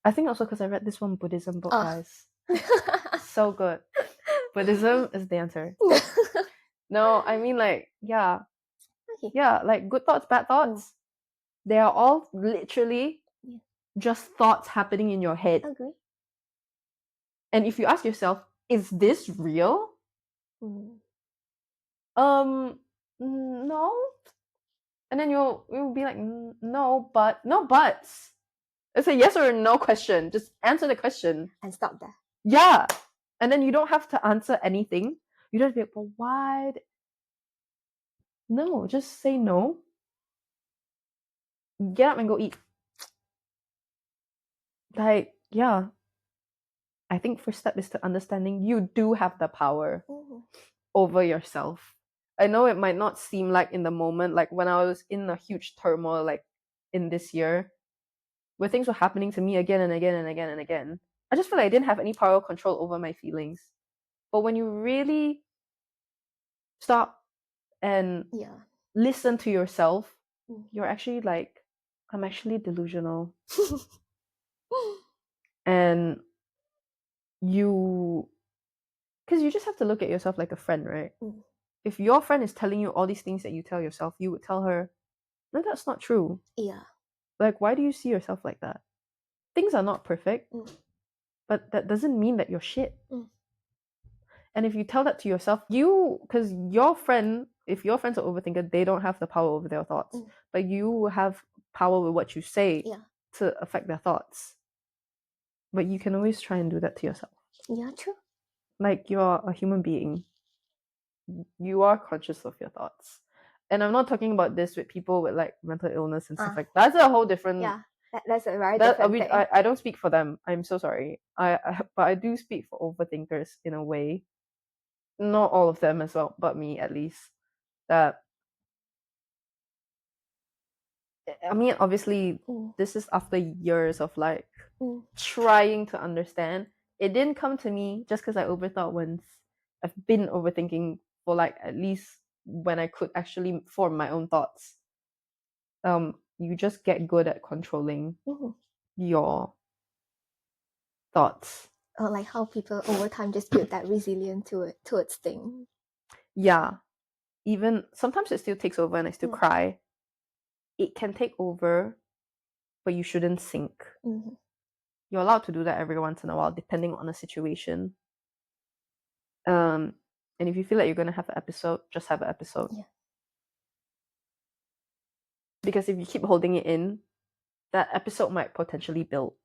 I think also because I read this one Buddhism book, guys. So good. Buddhism is the answer. No, I mean, like, yeah. Yeah, like good thoughts, bad thoughts. They are all literally just thoughts happening in your head. Agree. And if you ask yourself, is this real? No. And then you'll be like, no buts. It's a yes or a no question. Just answer the question. And stop there. Yeah. And then you don't have to answer anything. You don't have to be like, well, why? No, just say no. Get up and go eat. Like, yeah. I think first step is to understanding you do have the power over yourself. I know it might not seem like in the moment, like when I was in a huge turmoil, like in this year, where things were happening to me again and again and again and again. I just feel like I didn't have any power or control over my feelings. But when you really stop and listen to yourself, you're actually like, I'm actually delusional. And because you just have to look at yourself like a friend, right? If your friend is telling you all these things that you tell yourself, you would tell her, no, that's not true. Yeah. Like, why do you see yourself like that? Things are not perfect, but that doesn't mean that you're shit. And if you tell that to yourself, because if your friends are overthinker, they don't have the power over their thoughts, but you have power with what you say to affect their thoughts. But you can always try and do that to yourself. Yeah, true. Like, you're a human being. You are conscious of your thoughts. And I'm not talking about this with people with like mental illness and stuff like that. That's a whole different. Yeah, that's a very different thing. I don't speak for them. I'm so sorry. But I do speak for overthinkers in a way. Not all of them as well, but me at least. That, I mean, obviously, this is after years of like trying to understand. It didn't come to me just because I overthought once. I've been overthinking for like at least when I could actually form my own thoughts. You just get good at controlling your thoughts. Or like how people over time just build that resilience towards things. Yeah. Even sometimes it still takes over and I still cry. It can take over, but you shouldn't sink. You're allowed to do that every once in a while, depending on the situation. And if you feel like you're going to have an episode, just have an episode. Yeah. Because if you keep holding it in, that episode might potentially build.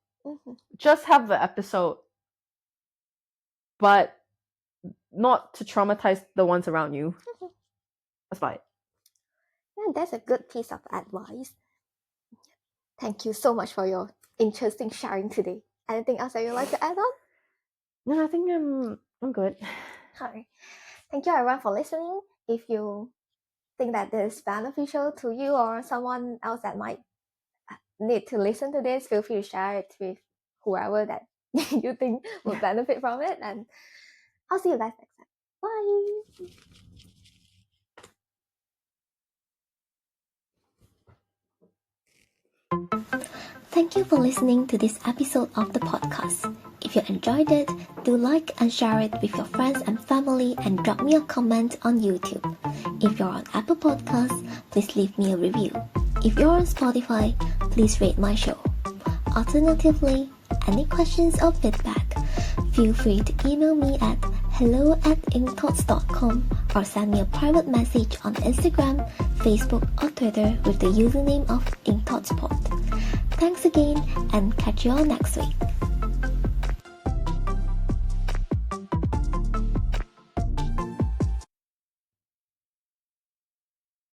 Just have the episode, but not to traumatize the ones around you. That's about it. Yeah, that's a good piece of advice. Thank you so much for your interesting sharing today. Anything else that you'd like to add on? No, I think I'm good. All right. Thank you everyone for listening. If you think that this is beneficial to you or someone else that might need to listen to this, feel free to share it with whoever that you think will benefit from it. And I'll see you guys next time. Bye. Thank you for listening to this episode of the podcast. If you enjoyed it, do like and share it with your friends and family and drop me a comment on YouTube. If you're on Apple Podcasts, please leave me a review. If you're on Spotify, please rate my show. Alternatively, any questions or feedback, feel free to email me at hello@inkthoughts.com or send me a private message on Instagram, Facebook or Twitter with the username of inkthoughtspod. Thanks again and catch you all next week.